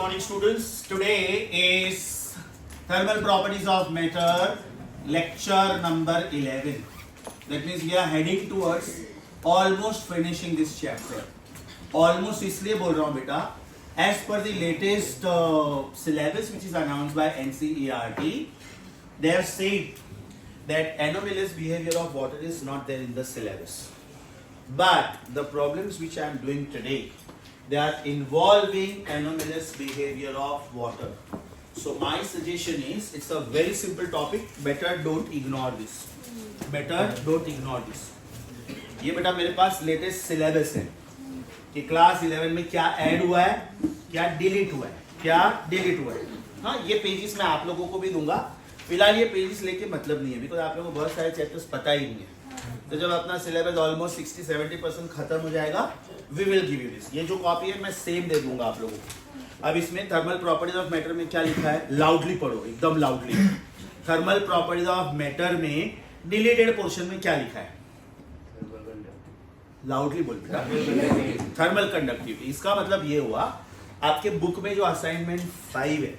morning students. Today is thermal properties of matter, lecture number 11. That means we are heading towards almost finishing this chapter. Almost इसलिए बोल रहा हूँ बेटा, as per the latest syllabus which is announced by NCERT, they have said that anomalous behavior of water is not there in the syllabus. But the problems which I am doing today, they are involving anomalous behavior of water. So my suggestion is, it's a very simple topic. Better don't ignore this. Better don't ignore this. ये बेटा मेरे पास latest syllabus है कि class 11 में क्या add हुआ है, क्या डिलीट हुआ है, क्या डिलीट हुआ है. हाँ, ये पेजेस मैं आप लोगों को भी दूंगा. फिलहाल ये पेजेस लेके मतलब नहीं है, बिकॉज आप लोगों को बहुत सारे चैप्टर्स पता ही नहीं है. तो जब अपना सिलेबस ऑलमोस्ट 60-70% खत्म हो जाएगा, we will give you this. ये जो कॉपी है मैं सेम दे दूंगा आप लोगों को. अब इसमें थर्मल प्रॉपर्टीज ऑफ मैटर में क्या लिखा है, लाउडली पढ़ो, एकदम loudly. Thermal properties of matter में डिलीटेड पोर्शन में क्या लिखा है, लाउडली बोल बेटा. Thermal conductivity. इसका मतलब ये हुआ, आपके बुक में जो असाइनमेंट 5 है,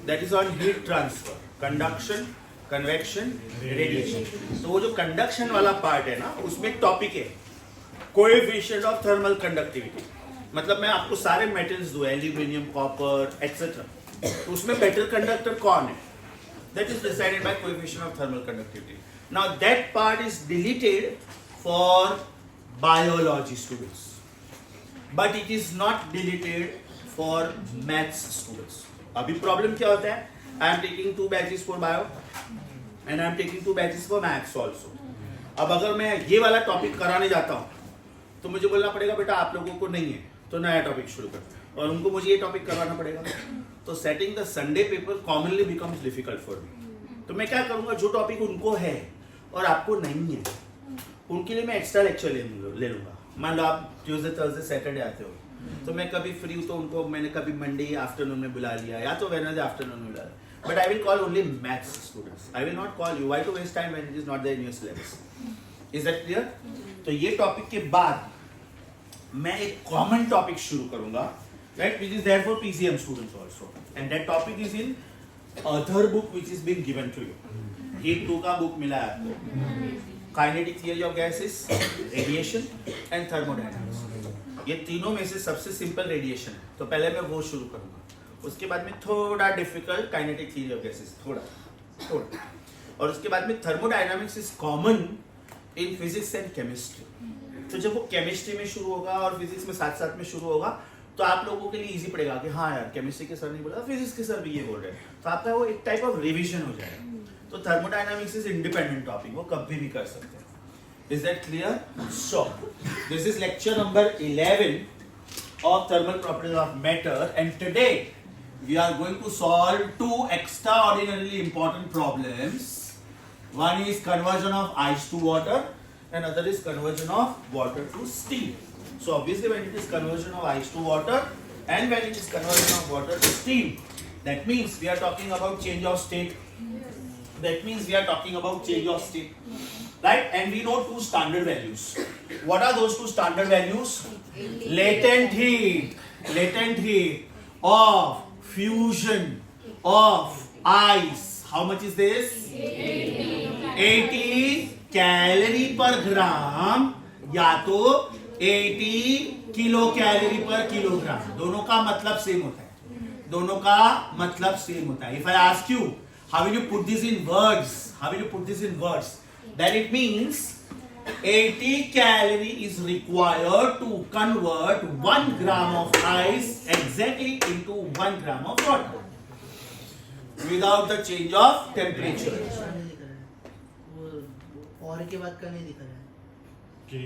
that is on heat transfer, conduction, convection, radiation. तो वो जो कंडक्शन वाला पार्ट है ना, उसमें टॉपिक है कोएफिशिएंट ऑफ थर्मल कंडक्टिविटी. मतलब मैं आपको सारे मेटल्स दूं, एल्यूमिनियम, कॉपर एक्सेट्रा, तो उसमें बेटर कंडक्टर कौन है, that is decided by coefficient of thermal conductivity. Now that part is deleted for biology students, but it is not deleted for maths students. अभी प्रॉब्लम क्या होता है, I am taking 2 batches for bio and I am taking 2 batches for maths also. अब अगर मैं ये वाला topic कराने जाता हूँ तो मुझे बोलना पड़ेगा बेटा आप लोगों को नहीं है, तो नया टॉपिक शुरू करते हैं, और उनको मुझे ये टॉपिक करवाना पड़ेगा. तो setting the Sunday paper commonly becomes difficult for me. तो मैं क्या करूँगा, जो टॉपिक उनको है और आपको नहीं है, उनके लिए मैं एक्स्ट्रा लेक्चर ले लूंगा. मान लो आप ट्यूसडे, थर्सडे, सैटरडे आते हो, तो मैं कभी फ्री हूँ तो उनको मैंने कभी मंडे आफ्टरनून में बुला लिया, या तो वेडनेसडे आफ्टरनून में बुला लिया. But I will call only maths students. I will not call you. Why to waste time when it is not there in your syllabus. Is that clear? तो ये टॉपिक के बाद मैं एक कॉमन टॉपिक शुरू करूंगा, right, which is there for PCM students also, and that topic is in other book which is being given to you. Heat 2 का book मिला है आपको, kinetic theory of gases, radiation and thermodynamics. ये तीनों में से सबसे सिंपल रेडिएशन है, तो पहले मैं वो शुरू करूंगा. उसके बाद में थोड़ा difficult kinetic theory of gases, थोड़ा, और उसके बाद में thermodynamics is common in physics and chemistry. तो जब वो केमिस्ट्री में शुरू होगा और फिजिक्स में साथ साथ में शुरू होगा, तो आप लोगों के लिए इजी पड़ेगा कि हाँ यार, केमिस्ट्री के सर नहीं बोला, फिजिक्स के सर भी ये बोल रहे हैं, तो आपका वो एक टाइप ऑफ रिविजन हो जाएगा. तो थर्मोडायनामिक्स इज इंडिपेंडेंट टॉपिक, वो कभी भी कर सकते हैं. Is that clear? So this is lecture number 11 of thermal properties of matter, and today we are going to solve 2 extraordinarily important problems. One is conversion of ice to water and other is conversion of water to steam. So obviously when it is conversion of ice to water and when it is conversion of water to steam, that means we are talking about change of state. That means we are talking about change of state, right? And we know 2 standard values. What are those 2 standard values? Latent heat of fusion of ice. How much is this? 80 calorie per gram, या तो 80 kilo calorie per kilogram. दोनों का मतलब same होता है, दोनों का मतलब सेम होता है. If I ask you, how will you put this in words? How will you put this in words? Then it means 80 calorie is required to convert 1 gram of ice exactly into 1 gram of water without the change of temperature. और के बाद का नहीं दिखा रहा है. Okay,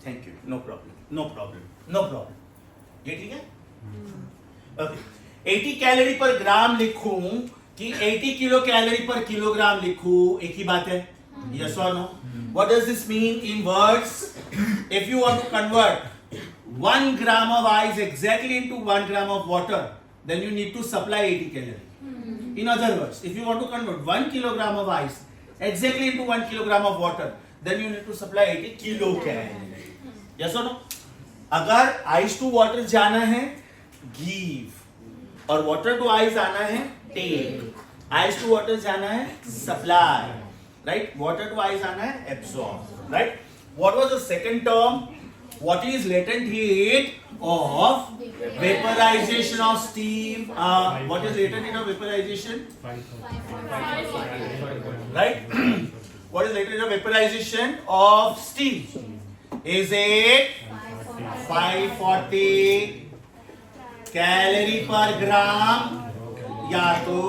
thank you. No problem. ये ठीक है? Okay. 80 कैलोरी पर ग्राम लिखूं कि 80 किलो कैलोरी पर किलोग्राम लिखूं, एक ही बात है. Yes or no? What does this mean in words? If you want to convert 1 gram of ice exactly into 1 gram of water, then you need to supply 80 calorie. In other words, if you want to convert 1 kilogram of ice exactly into 1 kilogram of water, then you need to supply 80 kilocalorie. Yes or no? अगर ice to water जाना है give, और water to ice आना है take, eyes to water जाना है supply, right, water to ice आना है absorb, right. What was the second term? What is latent heat of vaporization of steam? What is latent heat of vaporization? Right? What is latent heat of vaporization of steam? Is it 540 calorie per gram या तो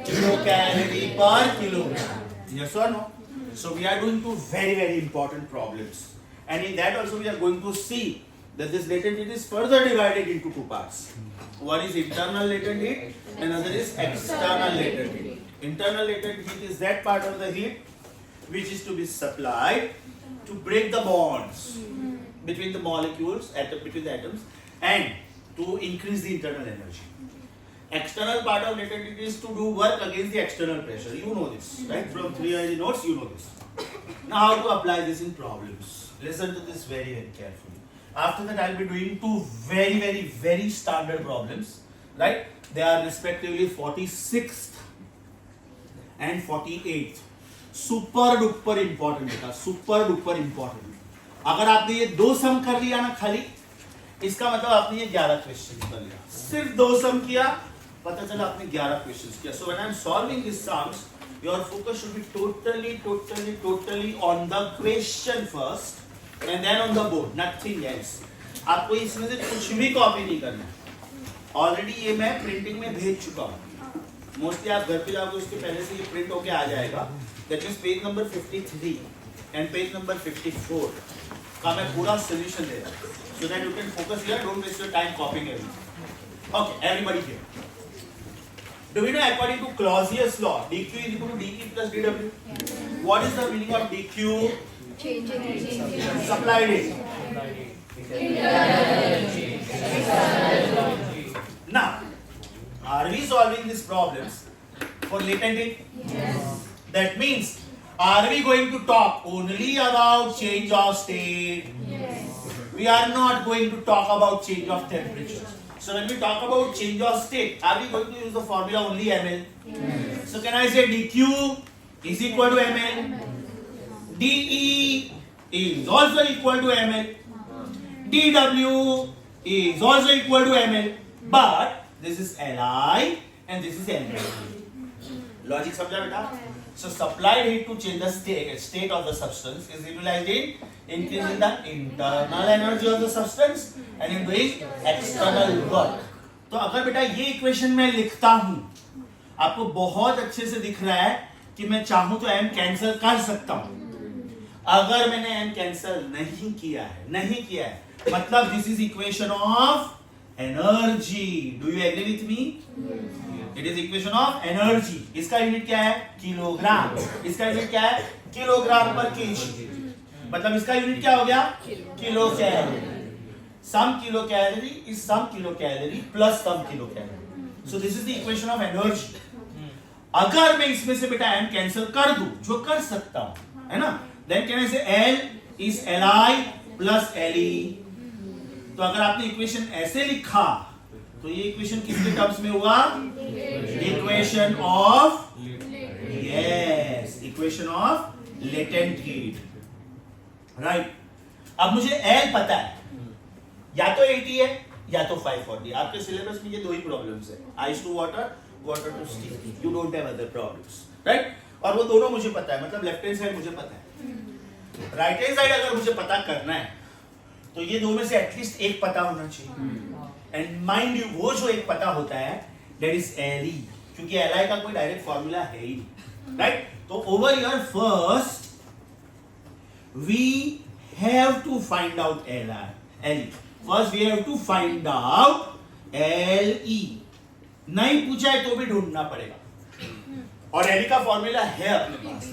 kilo calorie per kilogram? Yes or no? So we are doing two very important problems, and in that also we are going to see that this latent heat is further divided into two parts. One is internal latent heat, and another is external latent heat. Internal latent heat is that part of the heat which is to be supplied to break the bonds between the molecules, between the atoms, and to increase the internal energy. External part of latent heat is to do work against the external pressure. You know this, right? From 3 notes, you know this. Now, how to apply this in problems? Listen to this very carefully. After that, I'll be doing two very standard problems, right? They are respectively 46th and 48th. Super duper important बेटा, super duper important. अगर आपने ये दो सम कर लिया ना खाली, इसका मतलब आपने ये 11 क्वेश्चन कर लिया. सिर्फ दो सम किया, पता चला आपने 11 क्वेश्चन किया. So when I'm solving these sums, your focus should be totally on the question first. And then on the board, nothing else. आपको इसमें से कुछ भी कॉपी नहीं करना है. ऑलरेडी ये मैं प्रिंटिंग में भेज चुका हूँ. मोस्टली आप घर पे जाओगे उसके पहले से ये प्रिंट होके आ जाएगा. That means page number 53 and page number 54 का मैं पूरा सॉल्यूशन दे रहा हूँ. So that you can focus here, don't waste your time copying everything. Okay, everybody here. Do we know according to Clausius law, dq is equal to dE plus dW? What is the meaning of dq? Supplied heat. Now, are we solving these problems for latent heat? Yes. That means, are we going to talk only about change of state? Yes. We are not going to talk about change of temperature. So when we talk about change of state, are we going to use the formula only ml? Yes. So can I say dq is equal to ml? dE is also equal to ml. dW is also equal to ml. But this is Li and this is ml. Logic समझा बेटा? So supplied heat to change the state of the substance is utilized in increasing the internal energy of the substance and in doing external work. तो अगर बेटा ये equation मैं लिखता हूं, आपको बहुत अच्छे से दिख रहा है कि मैं चाहूं तो m कैंसिल कर सकता हूं. अगर मैंने m कैंसिल नहीं किया है, मतलब this is equation of energy. Do you agree with me? It is equation of energy. इसका यूनिट क्या है? किलोग्राम. इसका यूनिट क्या है? किलोग्राम पर केजी. मतलब इसका यूनिट क्या हो गया? Kilo calorie. Some kilo calorie is some kilo calorie plus some kilo calorie. So this is the equation of energy. अगर मैं इसमें से बेटा m कैंसिल कर दूं, जो कर सकता हूं, है ना, देन कैन आई से L is Li plus Le. तो अगर आपने इक्वेशन ऐसे लिखा तो ये इक्वेशन किसके टर्म्स में हुआ? Equation of, yes, equation of latent heat, right. अब मुझे L पता है, या तो 80 है या तो 540. आपके सिलेबस में ये दो ही प्रॉब्लम्स है, ice to water, water to steam. You don't have other problems, right. और वो दोनों मुझे पता है, मतलब लेफ्ट हैंड साइड मुझे पता है. राइट हैंड साइड अगर मुझे पता करना है तो ये दो में से एटलीस्ट एक पता होना चाहिए. एंड माइंड यू, वो जो एक पता होता है दैट इज Li, क्योंकि Li का कोई डायरेक्ट फॉर्मूला है ही नहीं, राइट. तो over here first we have to find out Li. First we have to find out Le. नहीं पूछा है तो भी ढूंढना पड़ेगा. और Li का फॉर्मूला है अपने पास.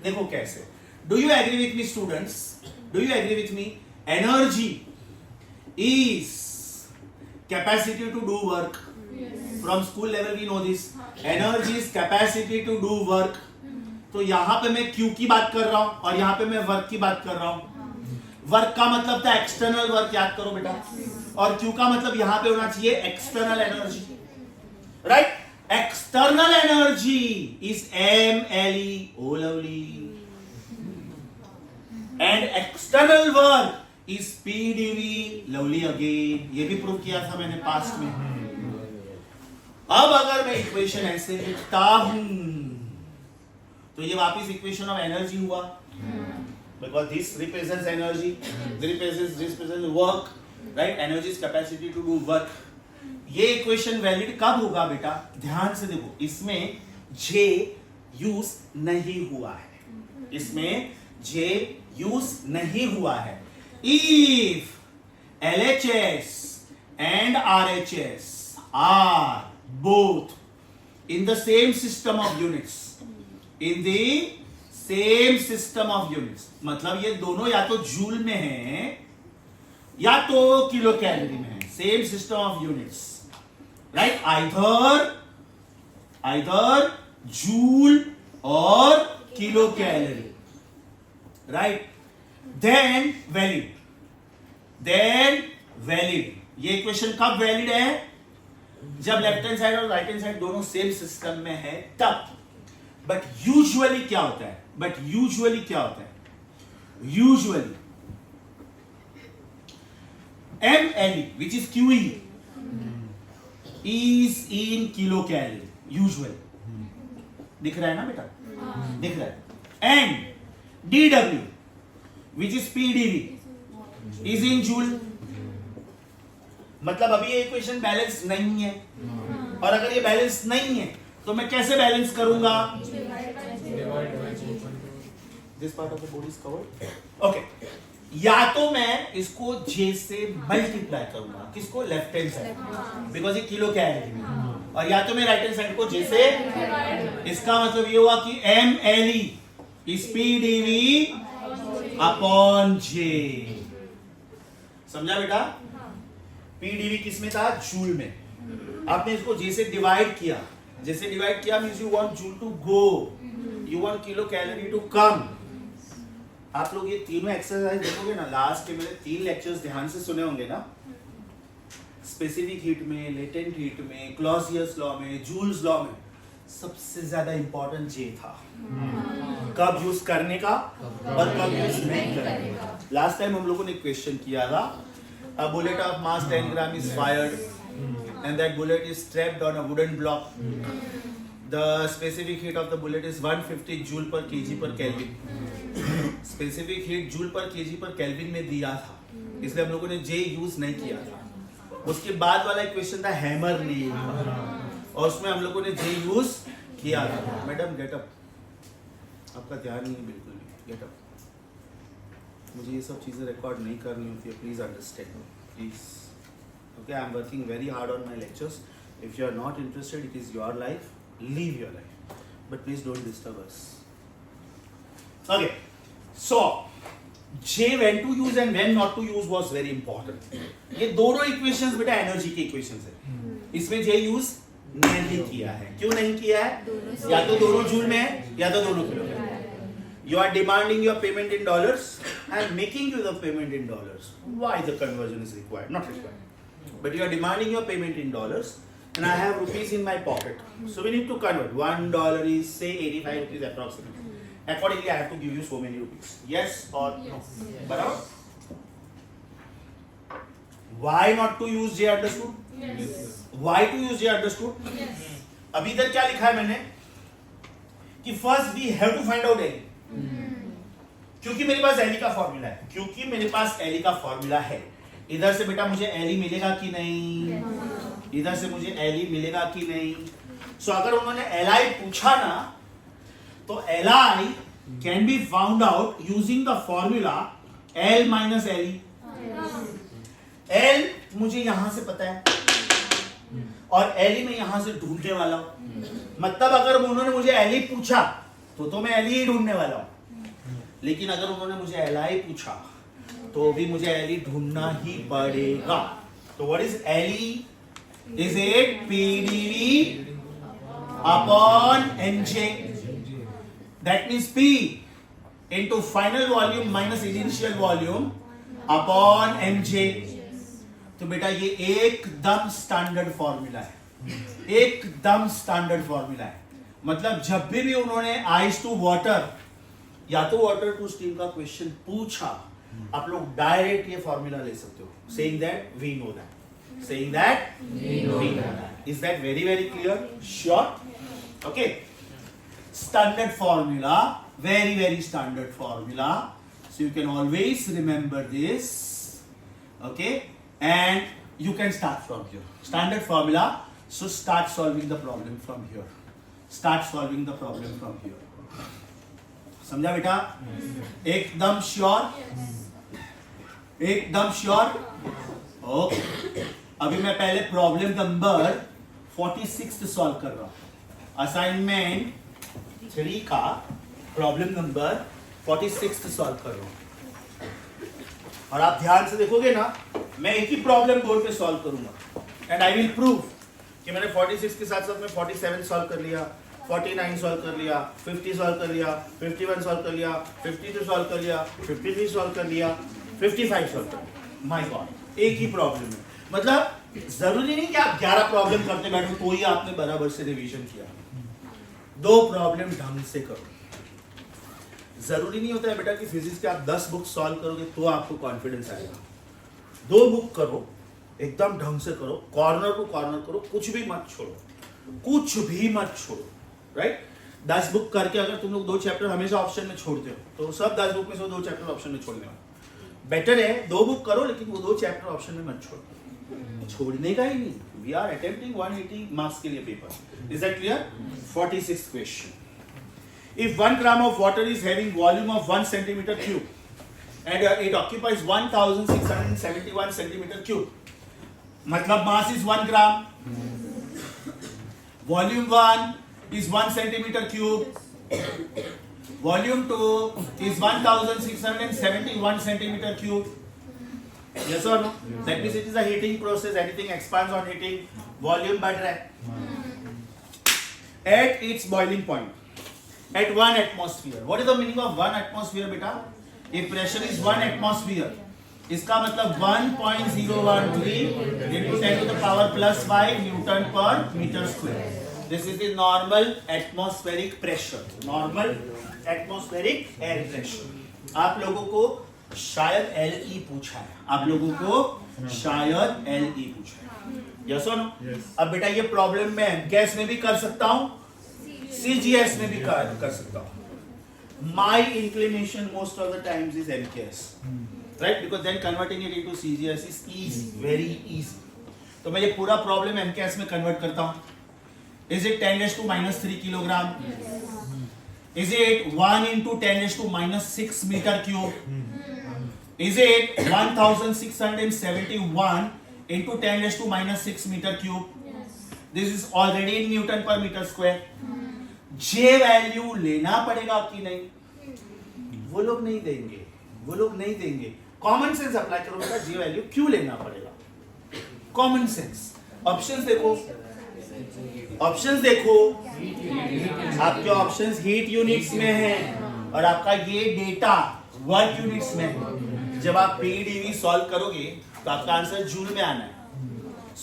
देखो कैसे. Do you agree with me students? Do you agree with me? Energy is capacity to do work. Yes. From school level we know this. Energy is capacity to do work. तो यहां पे मैं Q की बात कर रहा हूं और यहां पे मैं वर्क की बात कर रहा हूं. वर्क का मतलब था एक्सटर्नल वर्क. याद करो बेटा, और Q का मतलब यहां पे होना चाहिए external energy, right? External energy is MLE, oh lovely, and external work is PdV, lovely again. ये भी प्रूव किया था मैंने पास्ट में. अब अगर मैं इक्वेशन ऐसे लिखता हूं तो ये वापिस इक्वेशन ऑफ एनर्जी हुआ, because this represents energy, this represents work, right? Energy is capacity to do work. ये इक्वेशन वैलिड कब होगा बेटा? ध्यान से देखो, इसमें J यूज नहीं हुआ है, इसमें J यूज नहीं हुआ है. If LHS and RHS are both in the same system of units, in the same system of units, मतलब ये दोनों या तो जूल में है या तो किलो कैलोरी में है. Same system of units, right? Either joule और kilo calorie, right? Then valid. ये इक्वेशन कब वैलिड है? जब लेफ्ट हैंड साइड और राइट हैंड साइड दोनों सेम सिस्टम में है तब. बट यूजुअली क्या होता है? Usually MLE, which is QE, is in kilocalorie. Usually दिख रहा है ना बेटा? दिख रहा है. And DW, which is PdV, is in joule. मतलब अभी ये इक्वेशन बैलेंस नहीं है, और अगर ये बैलेंस नहीं है तो मैं कैसे बैलेंस करूंगा? This part of the body is covered. Okay. या तो मैं इसको J से मल्टीप्लाई करूंगा, किसको? लेफ्ट हैंड साइड, बिकॉज ये किलो कैलोरी में, और या तो मैं राइट हैंड साइड को J से, इसका मतलब ये हुआ कि MLE is PdV upon J. समझा बेटा? PdV किस में था? जूल में. आपने इसको J से डिवाइड किया, जैसे डिवाइड किया means you want joule to go, you want kilo calorie to come. आप लोग ये तीनों एक्सरसाइज देखोगे ना, लास्ट के मेरे 3 लेक्चर्स ध्यान से सुने होंगे ना, स्पेसिफिक हीट में, लेटेंट हीट में, क्लॉजियस लॉ में, जूल्स लॉ में, सबसे ज्यादा इंपॉर्टेंट J था. कब यूज करने का और कब यूज नहीं करने का. लास्ट टाइम हम लोगों ने क्वेश्चन किया था, a bullet of mass 10 gram is fired and that bullet is strapped on a wooden block. The specific heat of the bullet is 150 joule per kg per Kelvin. Specific heat joule पर KG पर kelvin में दिया था, इसलिए हम लोगों ने J use नहीं किया था. उसके बाद वाला इक्वेशन था हैमर नेल, और उसमें हम लोगों ने J यूज किया था. मैडम गेट अप, आपका ध्यान नहीं है बिल्कुल भी. Get up. मुझे ये सब चीजें रिकॉर्ड नहीं करनी होती है, please understand, please. Okay, I am working very hard on my lectures. If you are not interested, it is your life, live your life, but please don't disturb us. Okay, so J when to use and when not to use was very important. ये दोनों equations बेटा energy की equations है. इसमें J use नहीं किया है. क्यों नहीं किया है? या तो दोनों जूल में है या तो दोनों किलो में. You are demanding your payment in dollars. I am making you the payment in dollars. Why the conversion is required? Not required. But you are demanding your payment in dollars, and I have rupees in my pocket. So we need to convert. $1 is say 85 rupees approximately. Accordingly, I have to give you so many rupees. Yes or no? बराबर? Why not to use J understood? Yes. Why to use J understood? Yes. अभी इधर क्या लिखा है मैंने कि first we have to find out LE. क्योंकि मेरे पास LE का फॉर्मूला है. क्योंकि मेरे पास LE का फॉर्मूला है. इधर से बेटा मुझे LE मिलेगा कि नहीं? इधर से मुझे LE मिलेगा कि नहीं? सो अगर उन्होंने LI पूछा ना, तो Li can be found out using the formula L minus Le. L मुझे यहां से पता है और Le मैं यहां से ढूंढने वाला हूं. मतलब अगर उन्होंने मुझे Le पूछा तो मैं Le ही ढूंढने वाला हूं. लेकिन अगर उन्होंने मुझे Li पूछा तो भी मुझे Le ढूंढना ही पड़ेगा. तो what is Le? Is it PdV upon Nj? That means P into final volume minus initial volume upon Mj. तो बेटा ये एकदम स्टैंडर्ड फॉर्मूला है, एकदम स्टैंडर्ड फॉर्मूला है। मतलब जब भी उन्होंने आइस टू वाटर या तो वाटर टू स्टीम का क्वेश्चन पूछा, आप लोग डायरेक्ट ये फॉर्मूला ले सकते हो, saying that we know that, saying that we know that. Is that very very clear? Sure? Okay, standard formula, very standard formula, so you can always remember this, okay, and you can start from here. Standard formula, so start solving the problem from here, start solving the problem from here. समझा बेटा? एकदम sure? एकदम sure? Okay, अभी मैं पहले problem number 46 solve कर रहा हूं, असाइनमेंट 3 का प्रॉब्लम नंबर 46 सॉल्व कर रहा हूं। और आप ध्यान से देखोगे ना, मैं एक ही प्रॉब्लम बोर्ड पे सॉल्व करूंगा एंड आई विल प्रूव कि मैंने 46 के साथ साथ में 47 सॉल्व कर लिया, 49 सॉल्व कर लिया, 50 सॉल्व कर लिया, 51 सॉल्व कर लिया, 52 सॉल्व कर लिया, 53 सॉल्व कर लिया, 55 सॉल्व कर लिया। माय गॉड, एक ही प्रॉब्लम है। मतलब जरूरी नहीं कि आप 11 प्रॉब्लम करते बैठो तो ही आपने बराबर से रिवीजन किया। 2 प्रॉब्लम ढंग से करो। जरूरी नहीं होता है बेटा कि फिजिक्स के आप 10 बुक सॉल्व करोगे तो आपको कॉन्फिडेंस आएगा। 2 बुक करो, एकदम ढंग से करो, कॉर्नर टू कॉर्नर करो, कुछ भी मत छोड़ो, कुछ भी मत छोड़ो, राइट? 10 बुक करके अगर तुम लोग 2 चैप्टर हमेशा ऑप्शन में छोड़ते हो तो सब 10 बुक में से 2 चैप्टर ऑप्शन में छोड़ने वाले। बेटर है 2 बुक करो लेकिन वो 2 चैप्टर ऑप्शन में मत छोड़ो, छोड़ने का ही नहीं। वी आर अटेम्प्टिंग 180 मार्क्स के लिए paper. Is that clear? 46 question. If 1 gram of water is having volume of 1 centimeter cube and it occupies 1671 centimeter cube, मतलब mass is 1 gram, volume 1 is 1 centimeter cube, volume 2 is 1671 centimeter cube. Yes or no? Yes. That means it is a heating process. Anything expands on heating, volume बढ़ रहा है. At its boiling point, at 1 atmosphere. What is the meaning of 1 atmosphere, बेटा? If pressure is 1 atmosphere, इसका मतलब 1.013 into 10 to the power plus 5 Newton per meter square. This is the normal atmospheric pressure. Normal atmospheric air pressure. आप लोगों को शायद LE पूछा है, आप लोगों को शायद LE पूछा है। Yes or no? Yes. अब बेटा ये प्रॉब्लम मैं गैस में भी कर सकता हूँ, CGS में भी कर सकता हूँ। My inclination most of the times is MKS, right? Because then converting it into CGS is easy, very easy. तो मैं ये पूरा प्रॉब्लम MKS में कन्वर्ट करता हूँ। Is it 10⁻³ kilogram? Is it 1 into 10⁻⁻6 meter cube? Is it 1671 into 10⁻⁻6 meter cube? This is already in Newton per meter square. J value लेना पड़ेगा कि नहीं? वो लोग नहीं देंगे, वो लोग नहीं देंगे। कॉमन सेंस अप्लाई करो बेटा, J वैल्यू क्यों लेना पड़ेगा? Common sense. ऑप्शंस देखो, ऑप्शंस देखो, आपके ऑप्शंस हीट यूनिट्स में हैं और आपका ये डेटा वर्क यूनिट्स में है। जब आप PDV सॉल्व करोगे तो आपका आंसर जूल में आना है।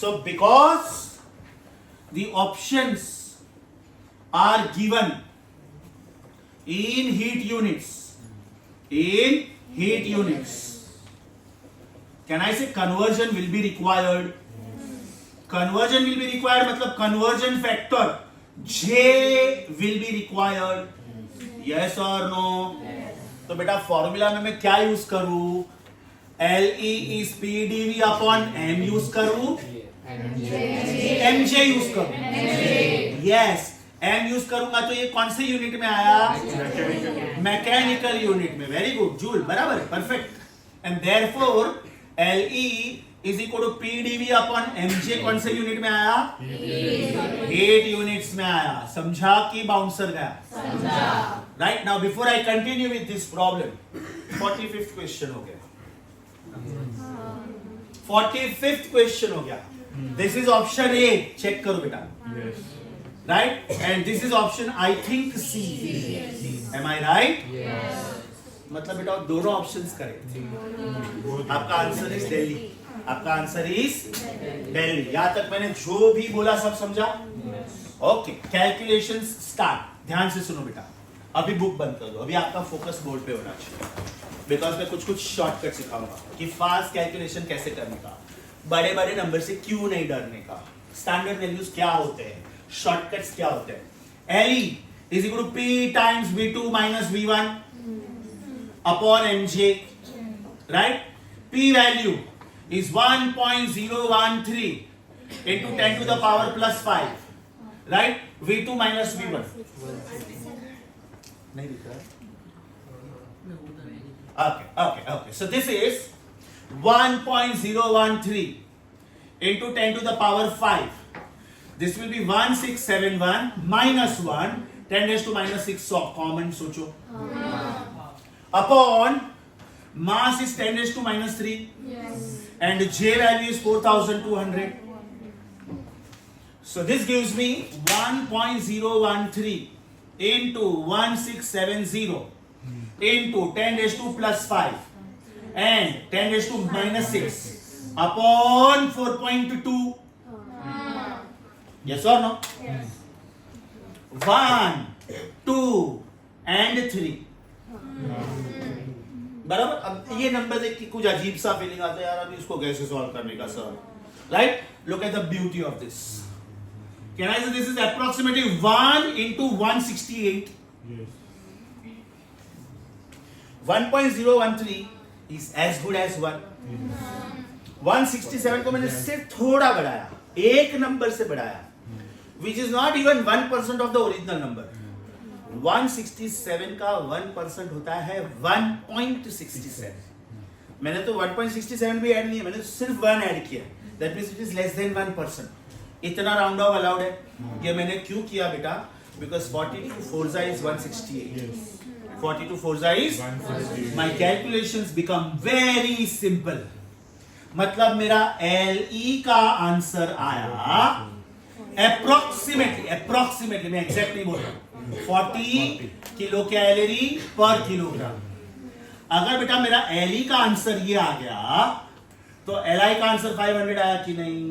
So because the options are given in heat units, in heat units, can I say conversion will be required? Conversion will be required मतलब conversion factor J will be required. Yes or no? तो बेटा formula में मैं क्या use करूं? LE is PdV upon M use करूं? MJ use करूं? Yes. M use करूंगा तो ये कौन से यूनिट में आया? मैकेनिकल यूनिट में। वेरी गुड, जूल, बराबर, perfect. And therefore LE is equal to PdV upon MJ कौन से यूनिट में आया? हीट यूनिट्स में आया। समझा कि बाउंसर गया? समझा। Right, now before I continue with this problem, 45th question हो गया। 45th क्वेश्चन हो गया। This is option A, check करो बेटा। Right? And this is option I think C. Am I right? Yes. मतलब बेटा दोनों ऑप्शंस करेक्ट थे। आपका आंसर इज दिल्ली। आपका आंसर इज दिल्ली। यहां तक मैंने जो भी बोला सब समझा? Okay, calculation start. ध्यान से सुनो बेटा, अभी बुक बंद कर दो, अभी आपका फोकस बोर्ड पे होना चाहिए, बिकॉज मैं कुछ शॉर्टकट सिखाऊंगा कि फास्ट कैलकुलेशन कैसे करने का, बड़े बड़े नंबर से क्यों नहीं डरने का, स्टैंडर्ड वैल्यूज क्या होते हैं, शॉर्टकट्स क्या होते हैं। LE is equal to P times V2 minus V1 upon MJ, right? P value is 1.013 into 10 to the power plus 5, right? V2 minus V1 नहीं दिख रहा? Okay. So this is 1.013 into 10 to the power 5. This will be 1671 minus 1, 10 raised to minus 6, so common socho. Upon mass is 10 raised to minus 3. Yes. And J value is 4200. So this gives me 1.013 into 1670 into 10 raised to plus 5 and 10 raised to minus 6 upon 4.2. Yes or no? Yes. 1, 2 and 3. बराबर। अब ये number देख के कुछ अजीब सा feeling आता है, यार अभी इसको कैसे सॉल्व करने का sir, right? Look at the beauty of this. Can I से this is approximately 1 into 168. Yes. 1.013 is as good as 1. 167 को मैंने सिर्फ थोड़ा बढ़ाया, एक नंबर से बढ़ाया, which is not even 1% of the original number. 167 का 1% होता है 1.67. मैंने तो 1.67 भी ऐड नहीं है, मैंने सिर्फ 1 ऐड किया, that means it is less than 1%. इतना राउंड ऑफ अलाउड है। ये मैंने क्यों किया बेटा? Because 42 4 is 168. Yes. 42 4 is 168. my calculations become very simple. मतलब मेरा LE का आंसर आया अप्रोक्सीमेटली, मैं एग्जैक्ट नहीं बोल रहा हूं, 40 किलो कैलोरी पर किलोग्राम। अगर बेटा मेरा LE का आंसर ये आ गया तो LI का आंसर 500 आया कि नहीं?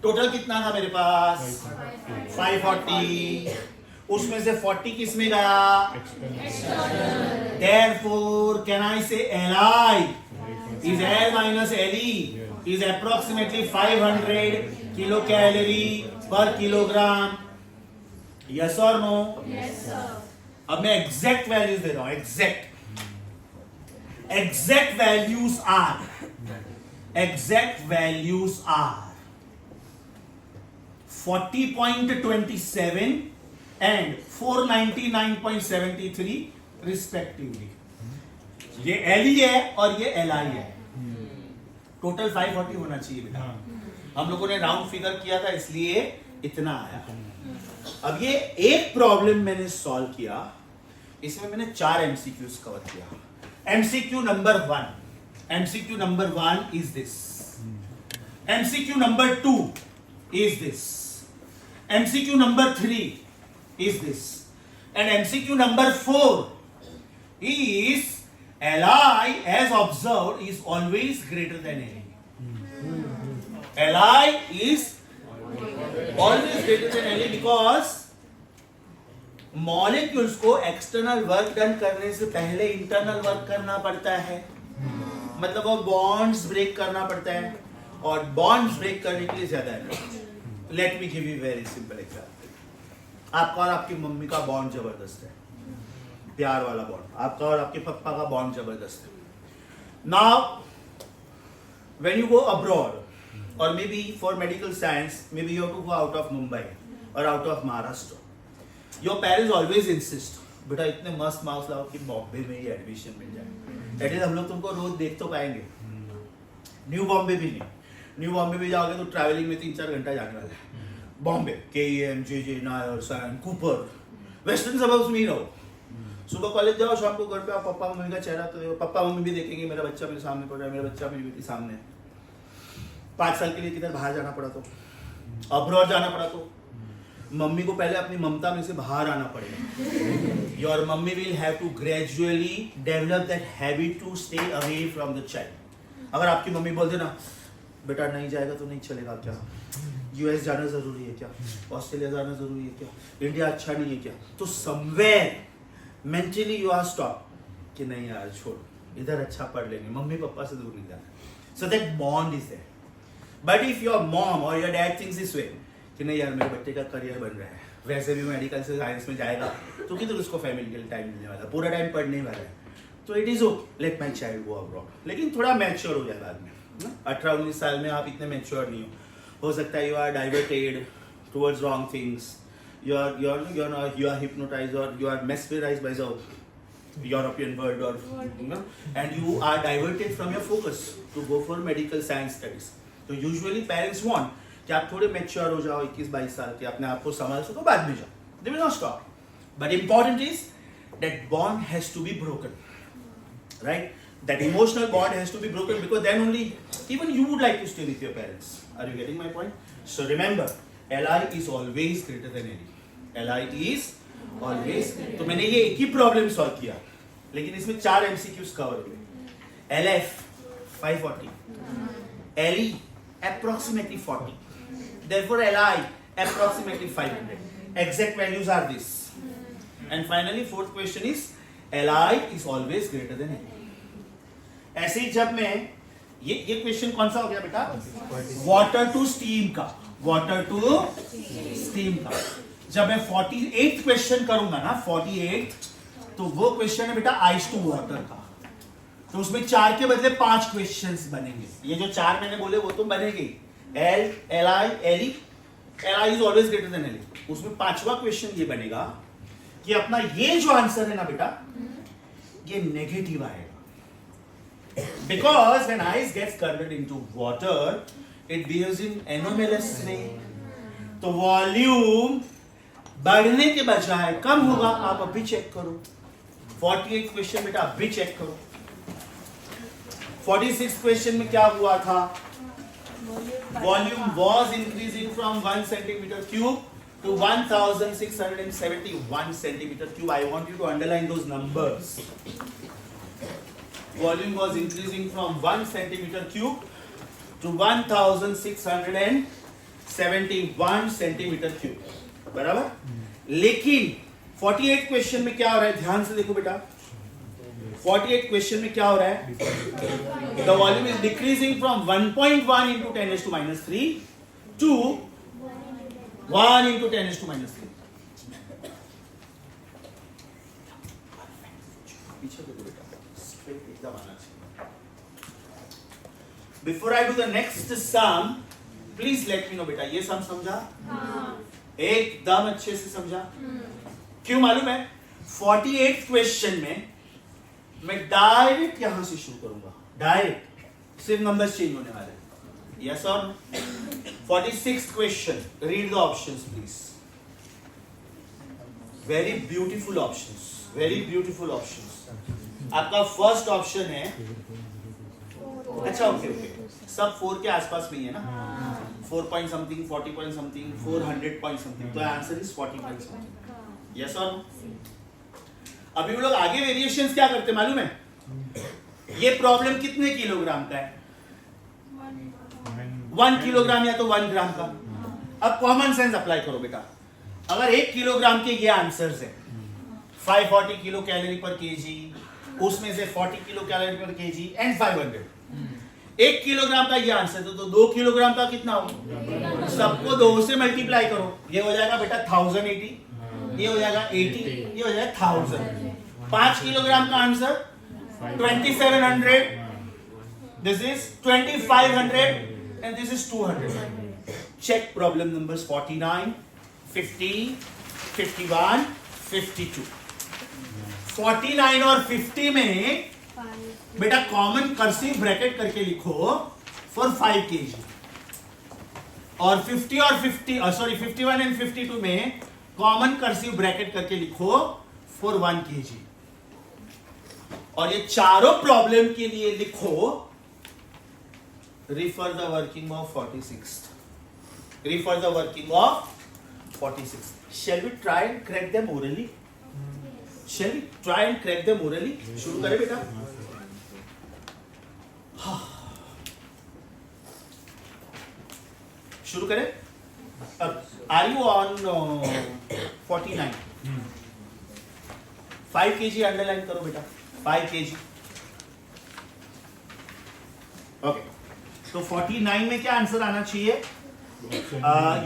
टोटल कितना था मेरे पास? 540। उसमें से 40 किस में गया? Therefore, can I say LI is L minus LE is approximately 500 kilocalorie per kilogram. Yes or no? Yes, sir. अब मैं एग्जैक्ट वैल्यूज दे रहा हूं, exact values are 40.27 and 499.73 respectively. ये LE है और ये LI है। टोटल 540 होना चाहिए बेटा। हम लोगों ने राउंड फिगर किया था इसलिए इतना आया। अब ये एक प्रॉब्लम मैंने सॉल्व किया, इसमें मैंने 4 MCQs कवर किया। MCQ number 1 is this, MCQ number 2 is this, MCQ number 3 is this, and MCQ number 4 is LI as observed is always greater than LE. LI is always greater than LE because molecules को external work done करने से पहले internal work करना पड़ता है, मतलब वो bonds break करना पड़ता है, और बॉन्ड्स ब्रेक करने के लिए ज्यादा energy. Let me give you very simple example. आपका और आपकी मम्मी का बॉन्ड जबरदस्त है, प्यार वाला बॉन्ड। आपका और आपके पापा का बॉन्ड जबरदस्त है। Now when you go abroad or maybe for medical science, maybe you have to go out of Mumbai or out of Maharashtra. Your parents always insist, बेटा इतने मस्त मार्क्स लाओ कि बॉम्बे में ही एडमिशन मिल जाए। एटलीस्ट हम लोग तुमको रोज देख तो पाएंगे। न्यू बॉम्बे भी नहीं, न्यू बॉम्बे भी जाओगे तो ट्रैवलिंग में 3-4 घंटा जाने वाला है। Bombay KEM, JJ, Nair, Sion, Cooper, western suburbs में ही रहो। सुबह कॉलेज जाओ, शाम को घर पे आओ, पापा मम्मी का चेहरा तो पापा मम्मी भी देखेंगे मेरा बच्चा मेरे सामने पढ़ रहा है, मेरा बच्चा मेरी बेटी सामने है। 5 साल के लिए किधर बाहर जाना पड़ा तो, अब्रॉड जाना पड़ा तो मम्मी को पहले अपनी ममता में से बाहर आना पड़ेगा। Your mummy will have to gradually develop that habit to stay away from the child. अगर आपकी मम्मी बोल दे ना बेटा नहीं जाएगा तो नहीं चलेगा क्या, यूएस जाना जरूरी है क्या, ऑस्ट्रेलिया जाना जरूरी है क्या, इंडिया अच्छा नहीं है क्या, तो somewhere mentally you are stop कि नहीं यार छोड़, इधर अच्छा पढ़ लेंगे, मम्मी पापा से दूर नहीं जाना. So that bond is there. But if your mom और your dad thinks this way कि नहीं यार मेरे बच्चे का करियर बन रहा है, वैसे भी मेडिकल से साइंस में जाएगा तो किधर उसको फैमिली के लिए टाइम मिलने वाला, पूरा टाइम पढ़ने वाला है, तो it is okay, let my child go abroad. लेकिन थोड़ा मैच्योर हो जाए बाद में. 18-19 साल में आप इतने मैच्योर नहीं हो सकता है you are diverted towards wrong things, you are hypnotized or you are mesmerized by the European world or and you are diverted from your focus to go for medical science studies. तो usually parents want कि आप थोड़े mature हो जाओ 21-22 साल के, अपने आप को संभाल सको, बाद में जाओ. They will not stop. But important is that bond has to be broken, right? That emotional bond has to be broken because then only even you would like to stay with your parents. Are you getting my point? So remember, Li is always greater than Li. Li is always. तो मैंने ये एक ही problem solve किया, लेकिन इसमें 4 MCQs cover हुए. LF 540, Le approximately 40, therefore Li approximately 500. Exact values are this. And finally fourth question is Li is always greater than Le. ऐसे ही जब मैं ये क्वेश्चन कौन सा हो गया बेटा, वाटर टू स्टीम का, वाटर टू स्टीम का. जब मैं 48th क्वेश्चन करूंगा ना, 48, तो वो क्वेश्चन है बेटा आइस टू वाटर का. तो उसमें 4 के बदले 5 क्वेश्चंस बनेंगे. ये जो 4 मैंने बोले वो तो बनेंगे. L, Li, Le, Li is always greater then Le. उसमें 5वां क्वेश्चन ये बनेगा कि अपना ये जो आंसर है ना बेटा, ये नेगेटिव आएगा. Because when ice gets converted into water, it behaves in anomalous way. तो वॉल्यूम बढ़ने के बजाय कम होगा. आप अभी चेक करो 48 क्वेश्चन बेटा, अभी चेक करो. 46 क्वेश्चन में क्या हुआ था, volume was increasing from 1 centimeter cube to 1671 centimeter cube. I want you to underline those numbers. Volume was increasing from 1 centimeter cube to 1671 centimeter cube. बराबर. लेकिन 48 क्वेश्चन में क्या हो रहा है, ध्यान से देखो बेटा. 48 क्वेश्चन में क्या हो रहा है, the volume is decreasing from 1.1 into 10 raised to minus 3 to 1 into 10 raised to minus 3. पीछे देखो बेटा, एकदम आना चाहिए. Before I do the next sum, please let me know बेटा, ये सम समझा? एकदम अच्छे से समझा. क्यों मालूम है, 48 क्वेश्चन में मैं डायरेक्ट यहां से शुरू करूंगा, डायरेक्ट, सिर्फ नंबर्स चेंज होने वाले हैं. यस और no? 46th question, read the options please. Very beautiful options, very beautiful options. आपका फर्स्ट ऑप्शन है, अच्छा ओके ओके, सब 4 के आसपास में ही है ना, 4 point something, 40 point something, 400 point something, तो answer is 40 point something. Yes और नो? अभी वो लोग आगे वेरिएशंस क्या करते मालूम है, ये प्रॉब्लम कितने किलोग्राम का है, 1 किलोग्राम या तो 1 ग्राम का. अब कॉमन सेंस अप्लाई करो बेटा. अगर 1 किलोग्राम के ये आंसर्स है, 540 किलो कैलोरी पर केजी, उसमें से 40 किलो कैलोरी पर केजी एंड 500, 1 किलोग्राम का ये आंसर तो 2 किलोग्राम का कितना हो, सबको 2 से मल्टीप्लाई करो. ये हो जाएगा बेटा 1080, ये हो जाएगा 80, ये हो जाएगा 1000. 5 किलोग्राम का answer 2700, this is 2500 and this is 200. Check problem numbers 49, 50, 51, 52. 49 और 50 में बेटा कॉमन कर्सिव ब्रैकेट करके लिखो फॉर 5 kg, और 50 और 51 एंड 52 में कॉमन कर्सिव ब्रैकेट करके लिखो फॉर 1 kg. और ये चारों प्रॉब्लम के लिए लिखो refer the working of 46th. Refer the working of 46th. Shall we try and crack them orally? Shall we try and crack them orally? शुरू करें बेटा. शुरू करें? Are you on 49? 5 kg underline करो बेटा, 5 kg। ओके, तो 49 में क्या आंसर आना चाहिए? You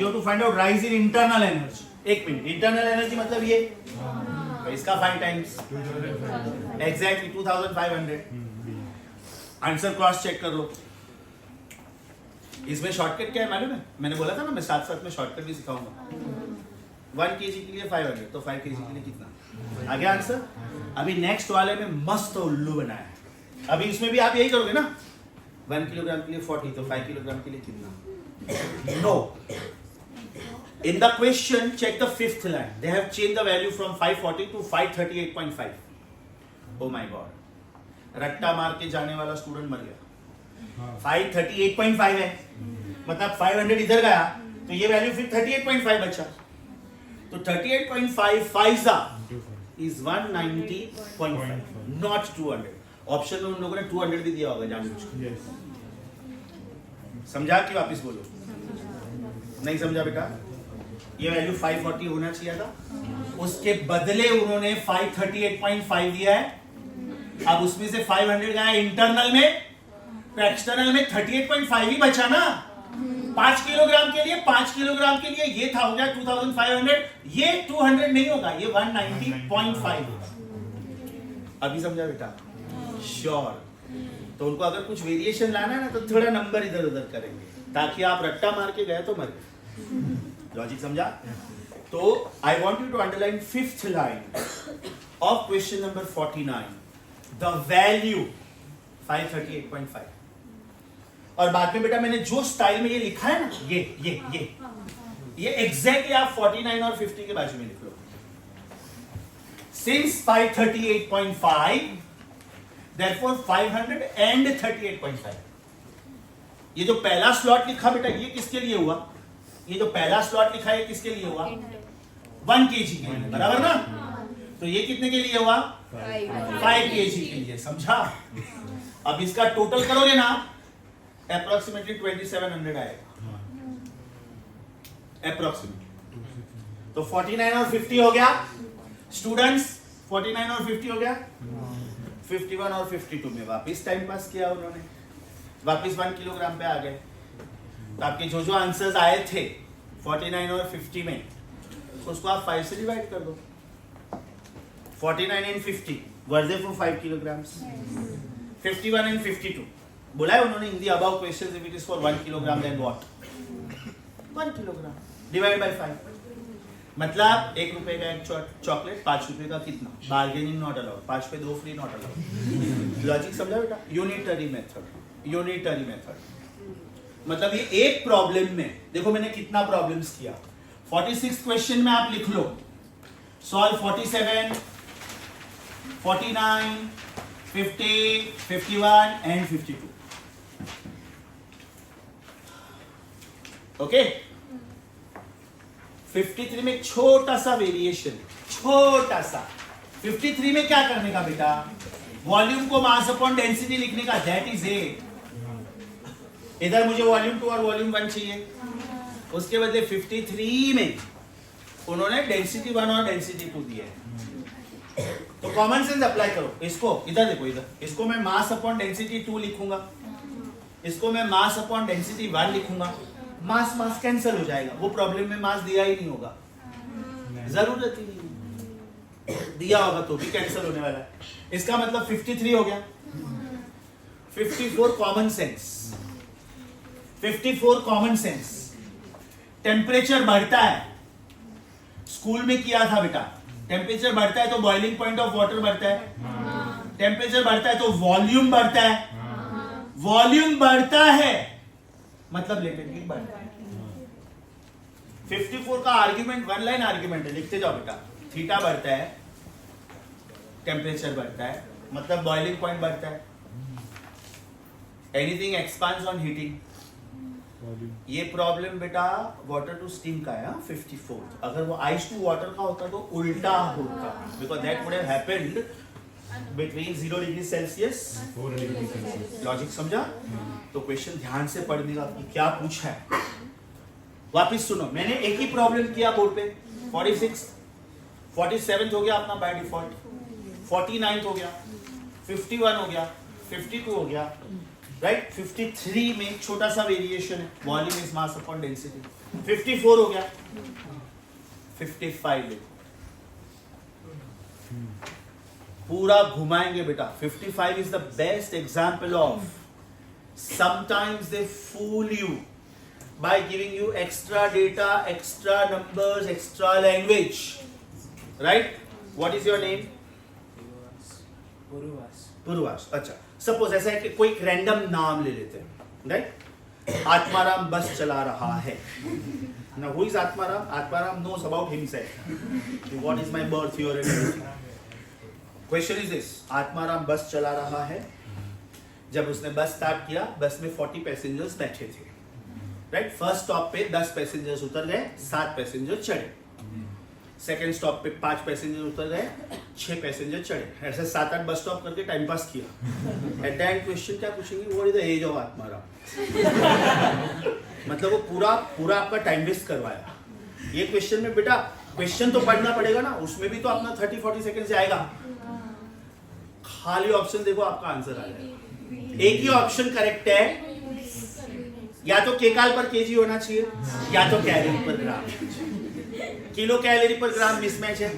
have to find out rise in internal energy. एक मिनट, इंटरनल एनर्जी मतलब ये, तो इसका 5 times exactly 2500। Answer cross check कर लो। इसमें शॉर्टकट क्या है मालूम है? मैंने बोला था ना मैं साथ साथ में शॉर्टकट भी सिखाऊंगा। 1 kg के लिए 500, तो 5 kg के लिए कितना आ गया आंसर? अभी नेक्स्ट वाले में मस्त उल्लू बनाया है। अभी इसमें भी आप यही करोगे ना, 1 किलोग्राम के लिए 40, तो 5 किलोग्राम के लिए कितना? No, in the question check the fifth line, they have changed the value from 540 to 538.5. oh my god, रट्टा मार के जाने वाला स्टूडेंट मर गया। 538.5 है, मतलब 500 इधर गया तो ये वैल्यू फिर 38.5 बचा, तो 38.5 फाइजा is 190.5, not 200। ऑप्शन में उन लोगों ने 200 भी दिया होगा जानबूझ के। समझा कि वापस बोलो? नहीं समझा बेटा? ये वैल्यू 540 होना चाहिए था, उसके बदले उन्होंने 538.5 दिया है। अब उसमें से 500 गया इंटरनल में, तो एक्सटर्नल में 38.5 ही बचा ना। 5 किलोग्राम के लिए 5 किलोग्राम के लिए ये था, हो गया 2500। ये 200 नहीं होगा, ये 190.5 होगा। अभी समझा बेटा? श्योर। तो उनको अगर कुछ वेरिएशन लाना है ना, तो थोड़ा नंबर इधर उधर करेंगे, ताकि आप रट्टा मार के गए तो मर गए। लॉजिक समझा? तो I want you to underline 5th line of question number 49, the value 538.5। और बाद में बेटा मैंने जो स्टाइल में ये लिखा है ना, ये एग्जैक्टली आप 49 और 50 के बाजू में लिख लो। Since 538.5 therefore 538.5। ये जो पहला स्लॉट लिखा बेटा, ये किसके लिए हुआ? ये जो पहला स्लॉट लिखा है किसके लिए हुआ? 1 kg के लिए, बराबर ना? तो ये कितने के लिए हुआ? 5 kg के लिए। समझा? अब इसका टोटल करोगे ना, अप्रोक्सीमेटली 2700 आएगा, अप्रोक्सीमेटली। तो 49 और 50 हो गया स्टूडेंट्स, 49 और 50 हो गया। 51 और 52 में वापस टाइम पास किया उन्होंने, वापस 1 किलोग्राम पे आ गए। तो आपके जो जो आंसर्स आए थे 49 और 50 में, उसको आप 5 से डिवाइड कर दो। 49 and 50 were they for 5 kilograms? 51 and 52 बोला है उन्होंने in the above questions, if it is for 1 kilogram then what? 1 kilogram divided by 5, मतलब 1 रुपए का एक चॉकलेट, 5 रुपए का कितना? बार्गेनिंग नॉट अलाउड, 5 पे 2 फ्री नॉट अलाउड। लॉजिक समझा बेटा? यूनिटरी मेथड मतलब ये एक प्रॉब्लम में देखो मैंने कितना प्रॉब्लम्स किया। 46 क्वेश्चन में आप लिख लो, सॉल्व 47, 49, 50, 51 एंड 52। ओके, 53 में छोटा सा वेरिएशन, छोटा सा। 53 में क्या करने का बेटा? वॉल्यूम को मास अपॉन डेंसिटी लिखने का, दैट इज इट। इधर मुझे वॉल्यूम 2 और वॉल्यूम 1 चाहिए, उसके बदले 53 में उन्होंने डेंसिटी 1 और डेंसिटी 2 दिया है। तो कॉमन सेंस अप्लाई करो। इसको इधर देखो, इधर इसको मैं मास अपॉन डेंसिटी 2 लिखूंगा, इसको मैं मास अपॉन डेंसिटी 1 लिखूंगा। मास मास कैंसिल हो जाएगा, वो प्रॉब्लम में मास दिया ही नहीं होगा, जरूरत ही नहीं, दिया होगा तो भी कैंसिल होने वाला है। इसका मतलब 53 हो गया। 54 common sense, 54 common sense. Temperature बढ़ता है, स्कूल में किया था बेटा, टेम्परेचर बढ़ता है तो बॉइलिंग पॉइंट ऑफ वाटर बढ़ता है, टेम्परेचर बढ़ता है तो वॉल्यूम बढ़ता है, वॉल्यूम बढ़ता है मतलब लेटेंट हीट बढ़ता है। 54 का आर्ग्यूमेंट 1 लाइन आर्ग्यूमेंट है, लिखते जाओ बेटा। थीटा बढ़ता है, टेम्परेचर बढ़ता है मतलब बॉइलिंग पॉइंट बढ़ता है। Anything expands on heating. ये प्रॉब्लम बेटा वाटर टू स्टीम का है 54। अगर वो आइस टू वाटर का होता तो उल्टा होता, because that would have happened between 0 degree Celsius 4 degree Celsius. Logic समझा? तो क्वेश्चन ध्यान से पढ़ने का, क्या पूछा है वापिस सुनो, मैंने एक ही प्रॉब्लम किया बोर्ड पे, 46, 47 हो गया अपना बाय डिफॉल्ट, 49 हो गया, 51 हो गया, 52 हो गया, राइट। 53 में एक छोटा सा वेरिएशन है, volume is mass upon density. 54 हो गया, 55 देखो, पूरा घुमाएंगे बेटा। 55 is the best example of sometimes they fool you by giving you extra data, extra numbers, extra language, right? What is your name? Purvas. अच्छा, सपोज ऐसा है कि कोई रैंडम नाम ले लेते हैं, राइट? आत्माराम बस चला रहा है। Now who is Atmaram? Atmaram knows about himself. What is my birth year and everything. Question is this: Atmaram बस चला रहा है। जब उसने बस स्टार्ट किया, बस में 40 पैसेंजर्स बैठे थे, राइट। फर्स्ट स्टॉप पे 10 पैसेंजर्स उतर गए, 7 पैसेंजर चढ़े। सेकंड स्टॉप पे 5 पैसेंजर उतर गए, 6 पैसेंजर चढ़े। ऐसे 7-8 बस स्टॉप करके टाइम पास किया। एट द एंड क्वेश्चन क्या पूछेंगे? What is the age of Atmaram? मतलब वो पूरा आपका टाइम वेस्ट करवाया। ये क्वेश्चन में बेटा, क्वेश्चन तो पढ़ना पड़ेगा ना, उसमें भी तो अपना 30-40 सेकंड से आएगा। खाली ऑप्शन देखो, आपका आंसर आ जाएगा। एक ही ऑप्शन करेक्ट है, या तो केकाल पर केजी होना चाहिए, या तो कैलोरी पर ग्राम। Kilo calorie per gram mismatch है,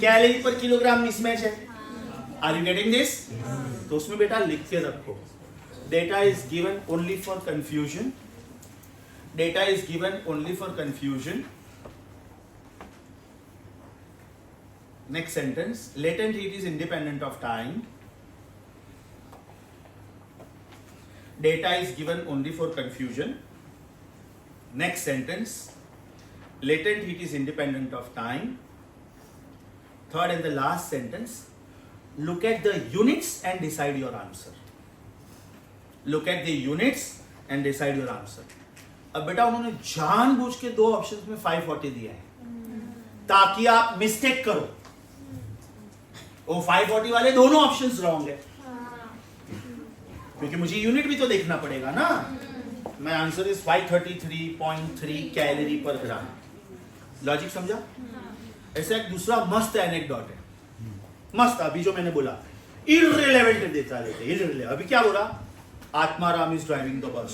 कैलोरी पर किलोग्राम मिसमैच है। Are you getting this? तो उसमें बेटा लिख के रखो, data is given only for confusion, data is given only for confusion. Next sentence, latent heat is independent of time, data is given only for confusion. Next sentence, latent heat is independent of time. Third and the last sentence, look at the units and decide your answer. Look at the units and decide your answer. अब बेटा उन्होंने जानबूझ के 2 options में 540 दिया है ताकि आप मिस्टेक करो। वो 540 वाले दोनों ऑप्शंस रॉन्ग है, क्योंकि मुझे यूनिट भी तो देखना पड़ेगा ना। मैं answer is 533.3 calorie per gram. Logic समझा? ऐसा एक दूसरा मस्त एनेक्डोट है, मस्त। अभी जो मैंने बोला इररिलेवेंट देता रहते, इररिलेवेंट। अभी क्या बोला? Atmaram is driving the bus.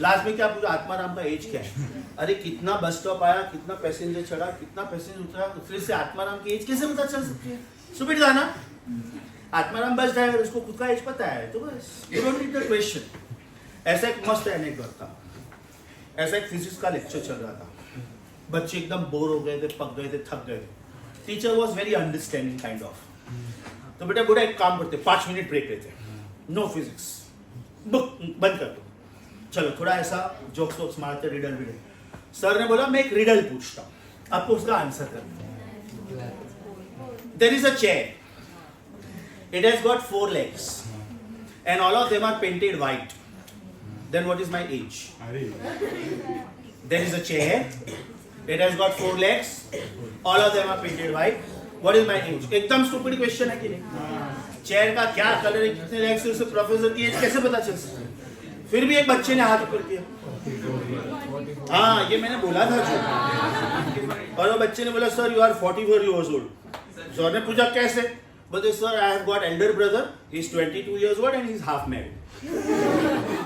Last में क्या पूछा? आत्माराम का एज क्या है? अरे कितना बस स्टॉप आया, कितना पैसेंजर चढ़ा, कितना पैसेंजर उतरा, फिर से आत्माराम की एज कैसे पता चल सकती है? सुबिर जाना, आत्माराम बस ड्राइवर, उसको खुद का एज पता है, तो बस you don't need the question. ऐसा एक मस्त एनेक्डोट था। ऐसा एक फिजिक्स का लेक्चर चल रहा था, बच्चे एकदम बोर हो गए थे, पक गए थे, थक गए थे। Teacher was very understanding kind of. तो बेटा बोला एक काम करते, 5 मिनट ब्रेक लेते, नो फिजिक्स, बुक बंद कर दो, चलो थोड़ा ऐसा जोक्स वोक्स मारते, रिडल विडल। सर ने बोला मैं एक रिडल पूछता हूँ, आपको उसका आंसर करना। There is a chair, it has got 4 legs and all of them are painted white. Then what is my age? There is a chair, it has got 4 legs, all of them are painted white. What is my age? एकदम stupid question है कि नहीं? Chair का क्या colour है, कितने legs है, उससे प्रोफेसर की एज कैसे पता चल सकता है? फिर भी एक बच्चे ने हाथ ऊपर किया। हाँ, ये मैंने बोला था जो। और वो बच्चे ने बोला sir you are 44 years old। Sir ने पूछा कैसे? But sir, I have got elder brother. He is 22 years old and he is half married.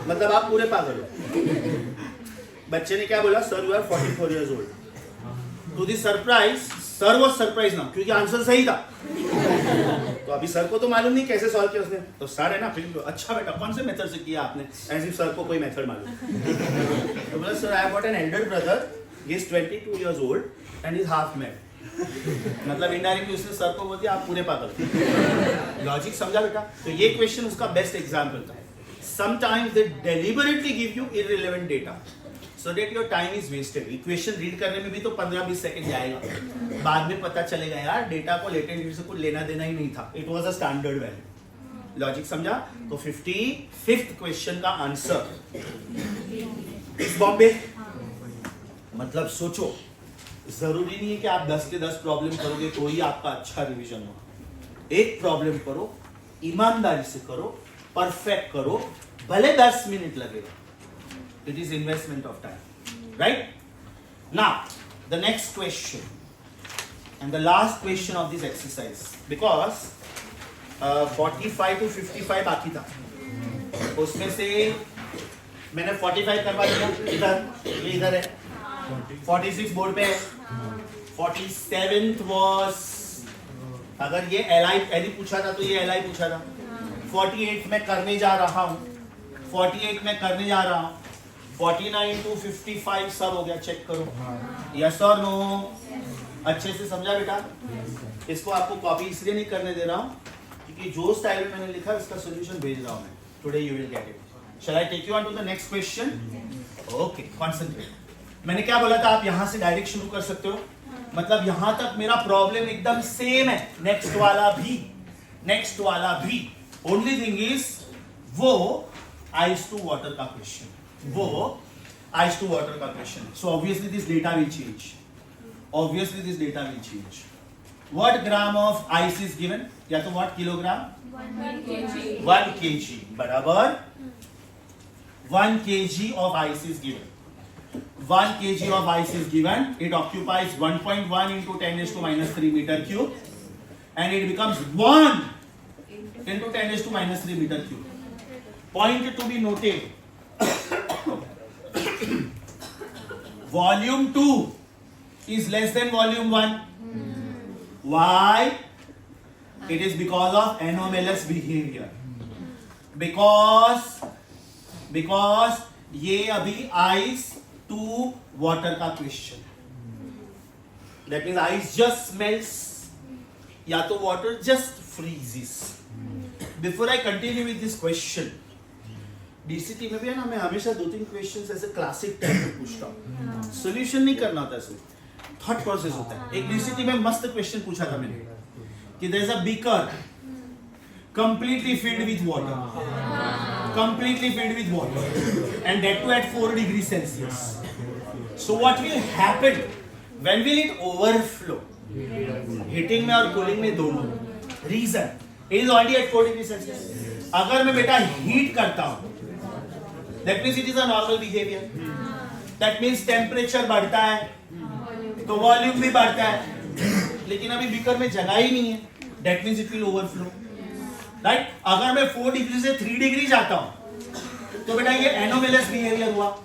मतलब आप पूरे पागल हो। बच्चे ने क्या बोला? Sir, you are 44 years old. To the surprise, sir was surprised now, क्योंकि आंसर सही था। तो अभी सर को तो मालूम नहीं कैसे सॉल्व किया उसने। तो सर है ना, फिर अच्छा बेटा कौन से मेथड से किया आपने? ऐसे सर को कोई मेथड मालूम। तो बोला sir I have got an elder brother. He is 22 years old and he is half married. मतलब इनडायरेक्टली उसने सर को बोल दिया आप पूरे पागल। लॉजिक समझा बेटा? तो ये क्वेश्चन उसका बेस्ट एग्जांपल था। Sometimes they deliberately give you irrelevant data so that your time is wasted. Equation read करने में भी तो 15-20 सेकंड जाएगा, बाद में पता चलेगा यार डेटा को लेटेंट हीट से कुछ लेना देना ही नहीं था, it was a standard value. Logic समझा? तो 55th क्वेश्चन का आंसर इस बॉम्बे। मतलब सोचो, जरूरी नहीं है कि आप 10 के 10 प्रॉब्लम करोगे तो ही आपका अच्छा रिवीजन होगा। एक प्रॉब्लम करो, ईमानदारी से करो, परफेक्ट करो, भले 10 मिनट लगेगा। It is investment of time, right? Now, the next question and the last question of this exercise, because 45 to 55 बाकी था, उसमें से मैंने 45 करवा दिया इधर, ये इधर है, 46 बोर्ड पे है, 47th was, अगर ये LI पूछा था तो ये LI पूछा था, 48 में करने जा रहा हूँ, 48 में करने जा रहा हूँ, 49 to 55 सब हो गया, चेक करो, यस और नो, अच्छे से समझा बेटा? इसको आपको कॉपी इसलिए नहीं करने दे रहा हूँ क्योंकि जो स्टाइल में मैंने लिखा उसका सॉल्यूशन भेज रहा हूँ मैं, today you will get it. Shall I take you on to the next question? Okay, concentrate. मैंने क्या बोला था, आप यहाँ से डायरेक्ट शुरू कर सकते हो, मतलब यहाँ तक मेरा प्रॉब्लम एकदम सेम है, नेक्स्ट वाला भी, ओनली थिंग इज वो आइस टू वाटर का question, so obviously this data will change, what gram of ice is given, या तो व्हाट किलोग्राम, 1 kg बराबर 1 kg of ice is given. 1 kg of ice is given. It occupies 1.1 into 10 raised to minus 3 meter cube, and it becomes 1 into 10 raised to minus 3 meter cube. Point to be noted. Volume 2 is less than volume 1. Why? It is because of anomalous behavior. Because ये अभी ice to water का question. That means ice just melts, या तो water just freezes. Before I continue with this question, DCT में भी है ना, मैं हमेशा 2-3 क्वेश्चंस ऐसे क्लासिक टाइप में पूछता हूँ, सोल्यूशन नहीं करना होता, ऐसे थॉट प्रोसेस होता है। एक DCT में मस्त क्वेश्चन पूछा था मैंने कि there is a beaker completely filled with water, and that too at 4 degrees Celsius. So what will happen? When will it overflow? Heating में और cooling में दोनों. Reason, it is already at 4 degrees Celsius. अगर मैं बेटा heat करता हूँ, that means it is a normal behavior. That means temperature बढ़ता है, तो वॉल्यूम भी बढ़ता है, लेकिन अभी बीकर में जगह ही नहीं है, that means it will overflow. Right? अगर मैं 4 डिग्री से 3 डिग्री जाता हूं तो बेटा ये एनोमेलस बिहेवियर हुआ,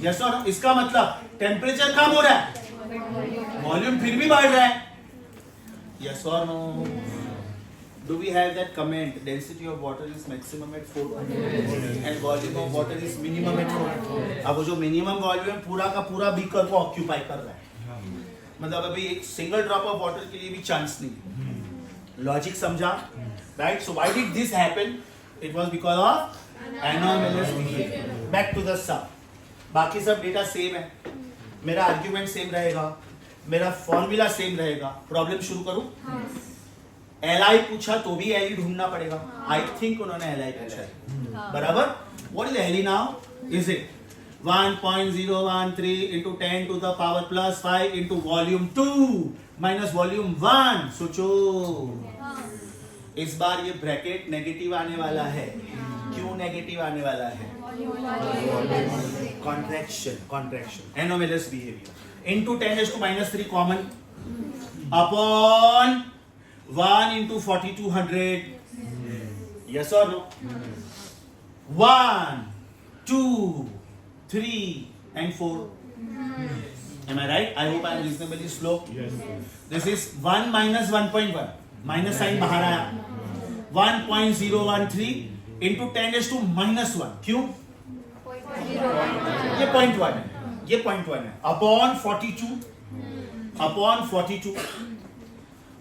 यस और नो? इसका मतलब टेम्परेचर कम हो रहा है, वॉल्यूम फिर भी बढ़ रहा है, यस और no? Do we have that comment? Density of water is maximum at 4 and volume of water is minimum at 4. अब वो जो मिनिमम वॉल्यूम पूरा का पूरा बीकर को ऑक्यूपाई कर रहा है, मतलब अभी एक सिंगल ड्रॉप ऑफ वाटर के लिए भी चांस नहीं। लॉजिक समझा? Right? So why did this happen? It was because of anomalous behaviour. Back to the sum, बाकी सब डेटा सेम है, मेरा आर्ग्यूमेंट सेम रहेगा, मेरा फॉर्मूला सेम रहेगा। प्रॉब्लम शुरू करूं? एलआई पूछा तो भी एलई ढूंढना पड़ेगा, आई थिंक उन्होंने एलआई पूछा है, बराबर? What is LE now? Is it 1.013 into 10 to the power plus 5 into volume 2 minus volume 1? सोचो, इस बार ये ब्रैकेट नेगेटिव आने वाला है। क्यों नेगेटिव आने वाला है? Contraction, anomalous behaviour. into 10 raised to minus 3 common upon 1 into 4200, yes or no? 1, 2, 3 and 4. Am I right? I hope I am reasonably slow. Yes. This is 1 minus 1.1, minus sign बाहर आया, 1.013 into 10 raised to minus 1. क्यों? ये 0.1 है, ये 0.1 है, upon 42।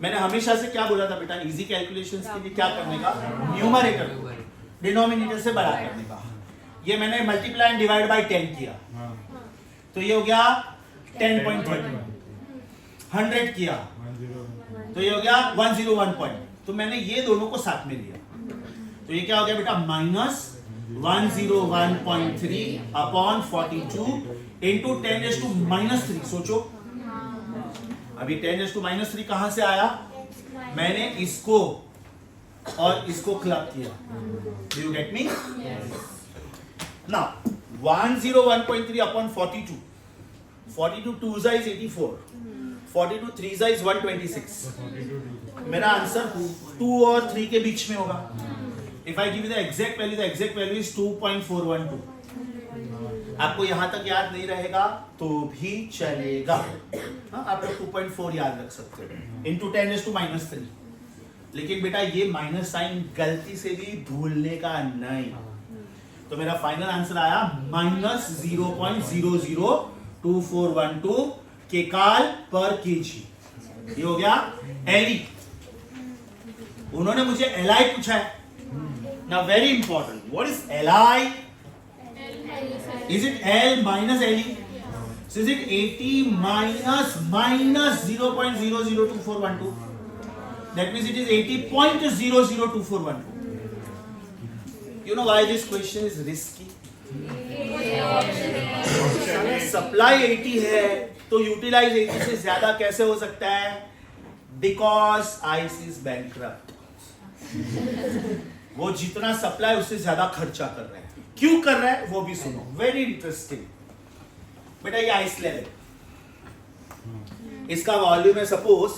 मैंने हमेशा से क्या बोला था बेटा, इजी कैलकुलेशंस के लिए क्या करने का? न्यूमरेटर डिनोमिनेटर से बड़ा करने का। ये मैंने मल्टीप्लाई एंड डिवाइड बाय 10 किया, तो ये हो गया 10.1। 100 किया तो ये हो गया 101 पॉइंट। तो मैंने ये दोनों को साथ में लिया, तो ये क्या हो गया बेटा? Minus 101.3 upon 42 into 10 raised to minus 3। सोचो अभी 10 raised to minus 3 कहां से आया? मैंने इसको और इसको क्लब किया। Do you get me? Now 101.3 upon 42 42 2 is 84, 42 3 is 126. मेरा आंसर 2 और 3 के बीच में होगा. If I give you the exact value is 2.412. आपको यहाँ तक याद नहीं रहेगा तो भी चलेगा. हाँ, आप लोग 2.4 याद रख सकते हो. Into 10⁻³ लेकिन बेटा ये माइनस साइन गलती से भी भूलने का नहीं. तो मेरा फाइनल आंसर आया -0.002412 केकाल पर केजी. ये हो गया एलई. उन्होंने मुझे एलआई पूछा है. Now very important, what is LI? Is it L minus LE? So is it 80 minus 0.002412? That means it is 80.002412. You know why this question is risky? Supply 80 है तो यूटिलाइज 80 से ज्यादा कैसे हो सकता है? Because ICE is bankrupt. वो जितना सप्लाई उससे ज्यादा खर्चा कर रहा है. क्यों कर रहा है वो भी सुनो. Very interesting. बेटा ये आइस लेवल, इसका वॉल्यूम है suppose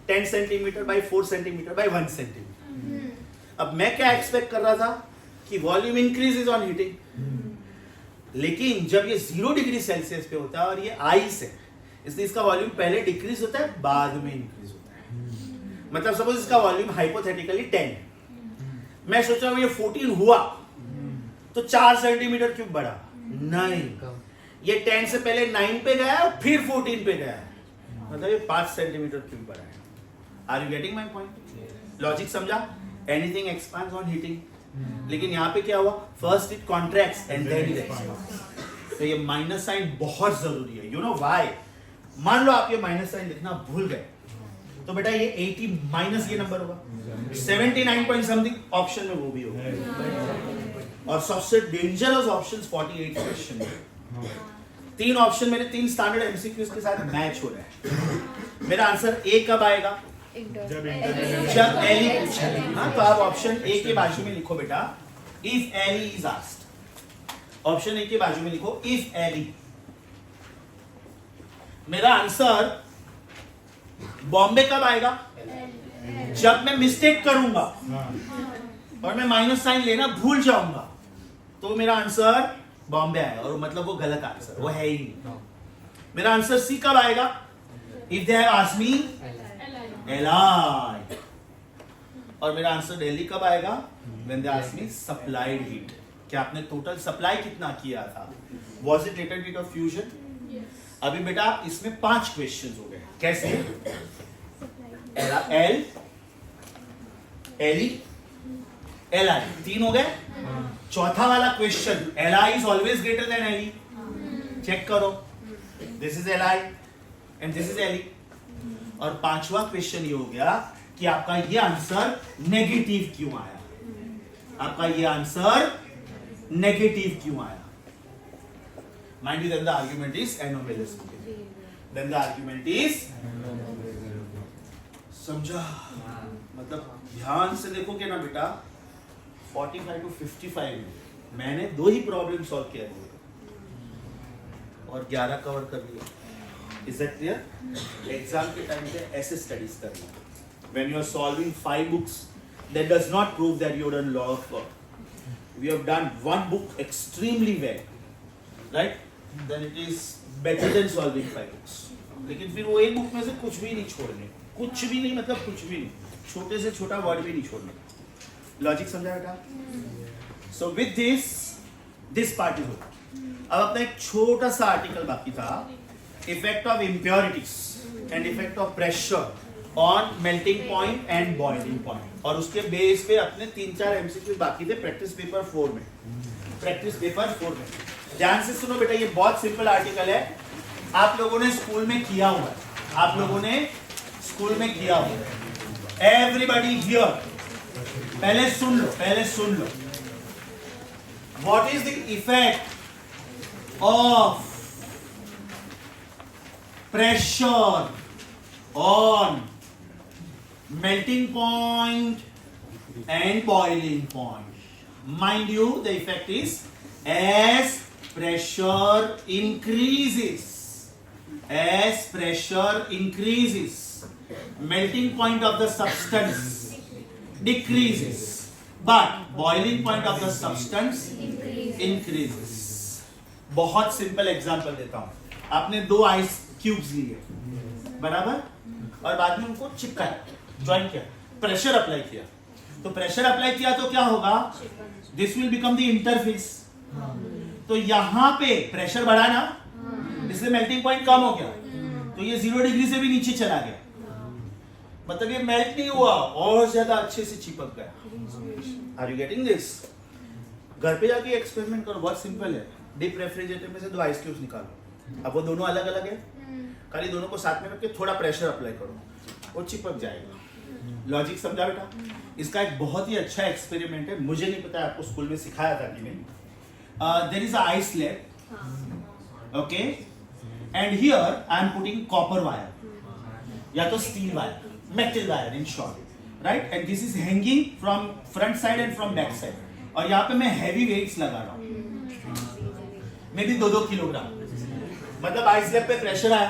10 centimetre by 4 centimetre by 1 centimetre. अब मैं क्या एक्सपेक्ट कर रहा था कि वॉल्यूम इंक्रीज ऑन हीटिंग, लेकिन जब ये 0 डिग्री सेल्सियस पे होता है और ये आइस है, इसलिए इसका वॉल्यूम पहले डिक्रीज होता है बाद में इंक्रीज होता है. मतलब सपोज इसका वॉल्यूम हाइपोथेटिकली 10 है. मैं सोच रहा हूं ये 14 हुआ तो 4 सेंटीमीटर क्यूब बढ़ा. नहीं, ये 10 से पहले 9 पे गया और फिर 14 पे गया है. मतलब ये 5 सेंटीमीटर क्यूब बढ़ा है. Are you getting my point? Logic समझा? Anything expands on heating. लेकिन यहाँ पे क्या हुआ? First it contracts and then it expands. तो ये माइनस साइन बहुत जरूरी है. You know why? मान लो आप ये माइनस साइन लिखना भूल गए तो बेटा ये 80 माइनस ये नंबर होगा 79 पॉइंट समथिंग. ऑप्शन में वो भी होगा. और सबसे डेंजरस ऑप्शन 48 क्वेश्चन में 3 ऑप्शन मेरे 3 स्टैंडर्ड एमसीक्यूज के साथ मैच हो रहा है. मेरा आंसर ए कब आएगा? जब एलई पूछेगा. हाँ, तो आप ऑप्शन ए के बाजू में लिखो बेटा if LE is asked. Option A के बाजू में लिखो इफ एलई. मेरा आंसर बॉम्बे कब आएगा? जब मैं मिस्टेक करूंगा और मैं माइनस साइन लेना भूल जाऊंगा तो मेरा आंसर बॉम्बे आएगा. और मतलब वो गलत आंसर, वो है ही नहीं. मेरा आंसर सी कब आएगा? If they have asked me LI. और मेरा आंसर दिल्ली कब आएगा? When they asked me supplied heat. क्या आपने टोटल सप्लाई कितना किया था? Was it latent heat of fusion? अभी बेटा इसमें 5 क्वेश्चंस हो गए. कैसे? एल एलई एलआई 3 हो गए. चौथा वाला question LI is always greater than LE. Check करो, this is LI and this is LE. और 5वां क्वेश्चन ये हो गया कि आपका ये आंसर नेगेटिव क्यों आया? आपका ये आंसर नेगेटिव क्यों आया? Mind you, then the argument is anomalous. Then the argument is समझा? मतलब ध्यान से देखोगे ना बेटा 45 to 55 में मैंने 2 ही प्रॉब्लम सॉल्व किया और 11 कवर कर लिया. Is that clear? एग्जाम के टाइम पे ऐसे स्टडीज करना. When you are solving 5 books, that does not prove that you have done lot of work. We have done 1 book extremely well, right? Then it is better than solving 5 books. लेकिन फिर वो एक book में से कुछ भी नहीं छोड़ने. कुछ भी नहीं मतलब कुछ भी नहीं. छोटे से छोटा वर्ड भी नहीं छोड़ने. लॉजिक समझा बेटा? So with this part is over. अब अपना एक छोटा सा आर्टिकल बाकी था. Effect of impurities and effect of pressure on melting point and boiling point. और उसके बेस पे अपने 3-4 एमसीक्यू बाकी थे प्रैक्टिस पेपर 4 में. प्रैक्टिस पेपर 4 में ध्यान से सुनो बेटा. ये बहुत सिंपल आर्टिकल है. आप लोगों ने स्कूल में किया हुआ है. आप लोगों ने स्कूल में किया हुआ है. एवरीबॉडी हियर पहले सुन लो. What is the effect of pressure on melting point and boiling point. Mind you, the effect is as pressure increases, as pressure increases, melting point of the substance decreases, but boiling point of the substance increases. बहुत simple example देता हूं. आपने 2 ice cubes लिए, बराबर, और बाद में उनको चिपकाया, ज्वाइन किया, प्रेशर अप्लाई किया. तो प्रेशर अप्लाई किया तो क्या होगा? This will become the interface. तो यहां पे प्रेशर बढ़ा ना, इसलिए मेल्टिंग पॉइंट कम हो गया. तो ये 0 डिग्री से भी नीचे चला गया, मतलब ये मेल्ट नहीं हुआ, और ज्यादा अच्छे से चिपक गया. Are you getting this? घर पे जाके एक्सपेरिमेंट करो, बहुत सिंपल है. डीप रेफ्रिजरेटर में से 2 आइस क्यूब्स निकालो. अब वो दोनों अलग अलग है, खाली दोनों को साथ में रख के थोड़ा प्रेशर अप्लाई करो, वो चिपक जाएगा. लॉजिक समझा बेटा? इसका एक बहुत ही अच्छा एक्सपेरिमेंट है, मुझे नहीं पता आपको स्कूल में सिखाया था कि नहीं. There is a ice slab, okay, and here I am putting copper wire या तो steel wire, metal wire in short, right. And this is hanging from front side and from back side. और यहाँ पे मैं heavy weights लगा रहा हूँ, maybe 2-2 kilogram. मतलब आइस स्लैब पे प्रेशर आया,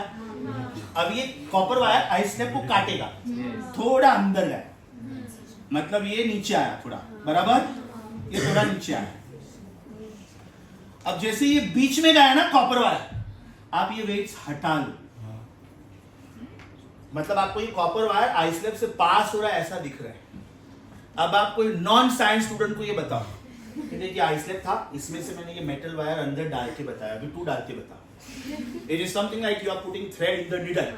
अब ये कॉपर वायर आइस स्लैब को काटेगा, थोड़ा अंदर गया, मतलब ये नीचे आया थोड़ा, बराबर, ये थोड़ा नीचे आया. अब जैसे ये बीच में गया ना कॉपर वायर, आप ये वेट्स हटा लो, मतलब आपको ये कॉपर वायर आइस स्लैब से पास हो रहा है ऐसा दिख रहा है. अब आप कोई नॉन साइंस स्टूडेंट को ये बताओ कि देखिए आइस स्लैब था, इसमें से मैंने ये मेटल वायर अंदर डाल के बताया, अभी तू डाल के बता. It is something like you are putting thread in the needle.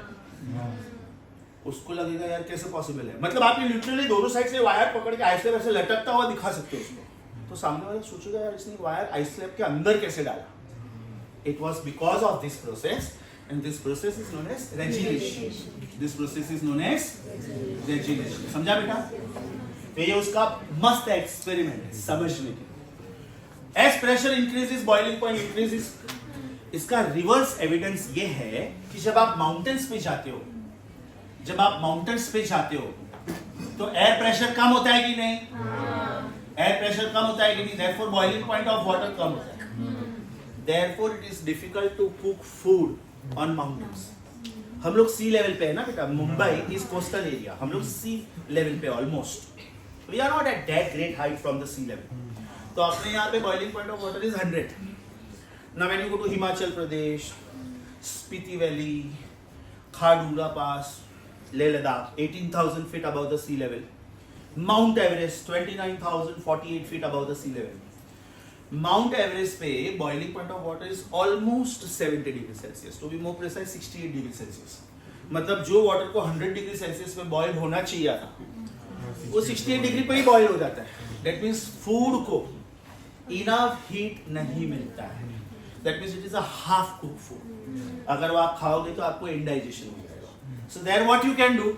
उसको लगेगा यार कैसे पॉसिबल है, मतलब आप ये लिटरली दोनों साइड से वायर पकड़ के आइस स्लैब ऐसे लटकता हुआ दिखा सकते हो उसको. तो सामने वाला सोचेगा यार इसने वायर आइस स्लैब के अंदर कैसे डाला. It was because of this process, and this process is known as regeneration. This process is known as regeneration. समझा बेटा? तो ये उसका मस्त एक्सपेरिमेंट है समझने के. As pressure increases, boiling point increases. इसका रिवर्स एविडेंस ये है कि जब आप माउंटेन्स पे जाते हो, तो एयर प्रेशर कम होता है कि नहीं? एयर प्रेशर कम होता है कि नहीं? Therefore boiling point of water कम होता है. Therefore it is difficult to cook food on mountains. हम लोग सी लेवल पे है ना बेटा, मुंबई इज कोस्टल एरिया, हम लोग सी लेवल पे almost. We are not at that great height from the sea level. तो अपने यहाँ पे boiling point of water is 100. Now when you go to Himachal Pradesh, Spiti valley, Khardungla pass, Leh Ladakh 18,000 feet above the sea level. Mount Everest 29,048 feet above the sea level. Mount Everest पे boiling point of water is almost 70 degree Celsius, to be more precise 68 degree Celsius. मतलब जो water को 100 degree Celsius में boil होना चाहिए था, वो 68 degree पे ही बॉयल हो जाता है. दैट मीन्स फूड को इनफ हीट नहीं मिलता है. That means it is a half cook food. अगर वो आप खाओगे तो आपको इंडाइजेशन हो जाएगा. So there what you can do,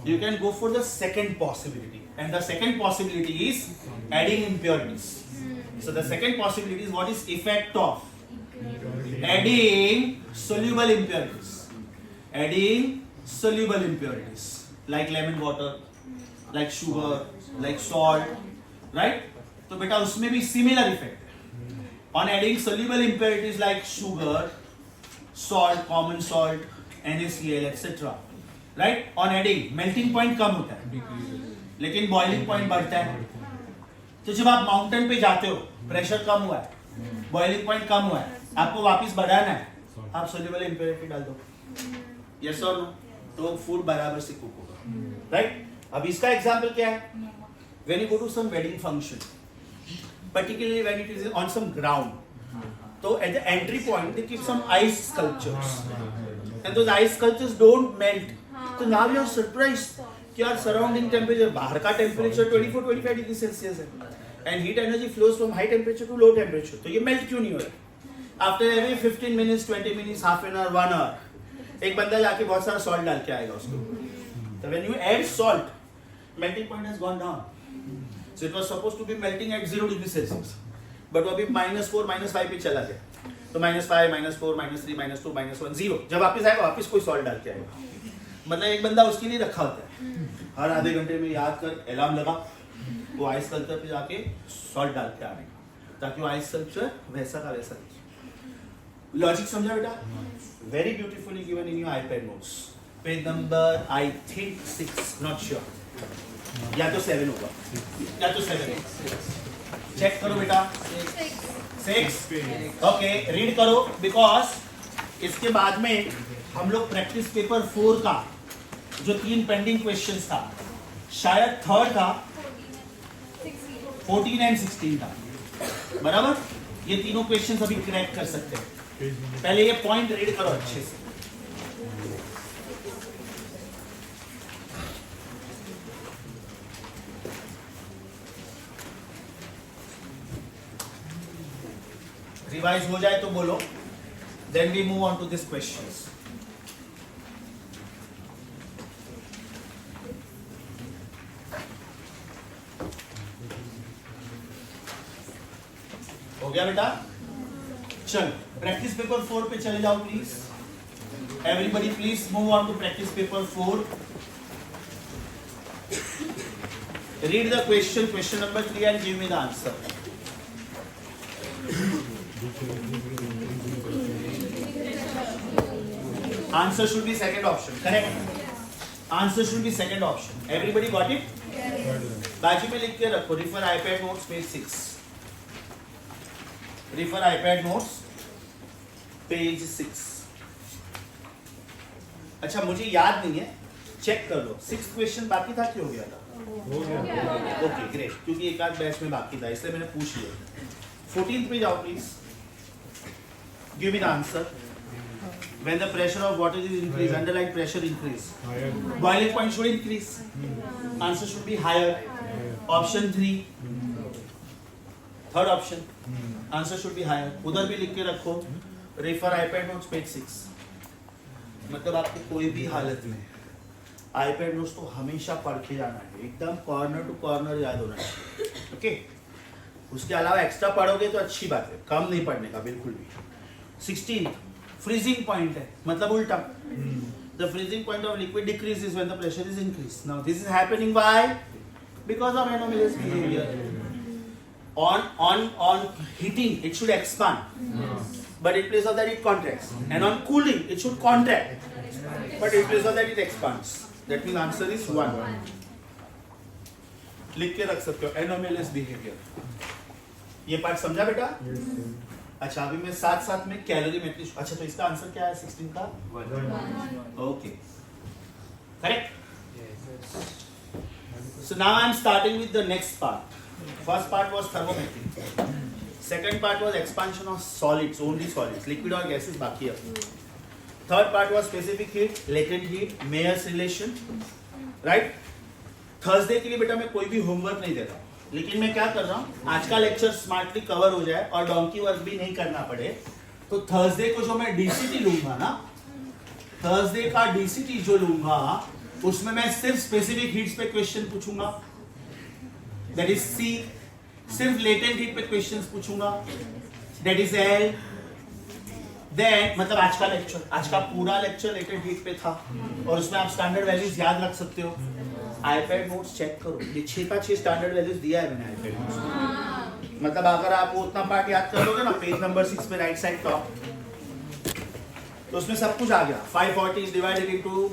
you can go for the second possibility, and the second possibility is adding impurities. So the second possibility is what is effect of adding soluble impurities. Adding soluble impurities like lemon water, like sugar, like salt, right? तो बेटा उसमें भी similar effect है. On adding soluble impurities like sugar, salt, common salt, NaCl, etc. Right. On adding melting point कम होता है, लेकिन boiling point बढ़ता है. तो जब आप माउंटेन पे जाते हो, प्रेशर कम हुआ है, बॉइलिंग पॉइंट कम हुआ है, आपको वापस बढ़ाना है, आप सोल्यूबल इम्प्योरिटी डाल दो. यस और नो? तो फूड बराबर से कुक होगा. राइट. अब इसका एग्जांपल क्या है? When you go to some wedding function, particularly when it is on some ground, तो at the entry point they keep some ice sculptures, and those ice sculptures don't melt. तो now you are surprised कि यार surrounding temperature, बाहर का temperature 24-25 degree Celsius है, and heat energy flows from high temperature to low temperature. तो ये melt क्यों नहीं हो रहा? After every 15 minutes, 20 minutes, half an hour, 1 hour, एक बंदा जाके बहुत सारा सॉल्ट डाल के आएगा उसको. तो when you add salt, melting point has gone down. So it was supposed to be melting at 0 degree Celsius, but अभी -4, -5 पे चला गया. तो -5, -4, -3, -2, -1, 0. जब वापस आएगा, वापस कोई सॉल्ट डाल के आएगा. मतलब एक बंदा उसके लिए रखा होता है, हर आधे घंटे में याद कर, अलार्म लगा, वो आइस स्कल्पचर पे जाके सॉल्ट डाल के आएगा, ताकि वो आइस स्कल्पचर वैसा का वैसा दिखे. लॉजिक समझा बेटा? very beautifully given in your iPad notes. Page number I think 6, not sure. या तो 7 होगा, या तो 7 होगा. चेक करो बेटा. 6. ओके, रीड करो बिकॉज इसके बाद में हम लोग प्रैक्टिस पेपर 4 का जो 3 पेंडिंग क्वेश्चंस था, शायद थर्ड था, 14 एंड 16 था. बराबर, ये तीनों क्वेश्चंस अभी क्रैक कर सकते हैं. पहले ये पॉइंट रीड करो अच्छे से. रिवाइज हो जाए तो बोलो, then we move on to this questions. हो गया बेटा? चलो प्रैक्टिस पेपर 4 पे चले जाओ please. Everybody please move on to practice paper 4. Read the question number 3 and give me the answer. Answer should be second option. Correct. Answer should be second option. Everybody got it? बाजू में लिख के रखो. Refer iPad notes page 6. Refer iPad notes page 6. अच्छा मुझे याद नहीं है, चेक कर लो. 6th क्वेश्चन बाकी था कि हो गया था? ओके ग्रेट, क्योंकि एक आध बैच में बाकी था इसलिए मैंने पूछ लिया. 14th पे जाओ please. Give me the answer. When the pressure of water is increased, underlying pressure increase, boiling point should increase. Answer should be higher. Option 3. Third option. Answer should be higher. उधर भी लिख के रखो. Refer iPad notes page 6. मतलब आपको कोई भी हालत में iPad notes तो हमेशा पढ़ के जाना है, एकदम कॉर्नर टू कॉर्नर याद होना है. ओके, उसके अलावा एक्स्ट्रा पढ़ोगे तो अच्छी बात है, कम नहीं पढ़ने का बिल्कुल भी. 16th freezing point है, मतलब उल्टा. The freezing point of liquid decreases when the pressure is increased. Now this is happening why? Because of anomalous behavior. On heating it should expand, but in place of that it contracts. And on cooling it should contract, but in place of that it expands. That means answer is 1. लिख के रख सकते हो anomalous behavior. ये part समझा बेटा? अच्छा अभी मैं साथ में कैलोरीमेट्री. अच्छा तो इसका आंसर क्या है 16 का? 1. Okay correct. So now I am starting with the next part. First part was thermometry. Second part was expansion of solids, only solids, liquid और gases बाकी है. Third part was specific heat, latent heat, Mayer's relation, right? Thursday के लिए बेटा मैं कोई भी homework नहीं दे रहा हूँ, लेकिन मैं क्या कर रहा हूँ, आज का लेक्चर स्मार्टली कवर हो जाए और डोंकी वर्क भी नहीं करना पड़े, तो थर्सडे को जो मैं डीसीटी लूंगा ना, थर्सडे का डीसीटी जो लूंगा उसमें मैं सिर्फ स्पेसिफिक हीट्स पे क्वेश्चन पूछूंगा, दैट इज सी. सिर्फ लेटेंट हीट पे क्वेश्चंस पूछूंगा, दैट इज एल. देन मतलब आज का पूरा लेक्चर लेटेंट हीट पे था और उसमें आप स्टैंडर्ड वैल्यूज याद रख सकते हो. iPad नोट्स चेक करो, ये 6 का 6 स्टैंडर्ड वैल्यूज दिया है मैंने iPad नोट्स. मतलब अगर आप वो उतना पार्ट याद कर लोगे ना, पेज नंबर 6 पे राइट साइड टॉप, तो उसमें सब कुछ आ गया. 540 डिवाइडेड इनटू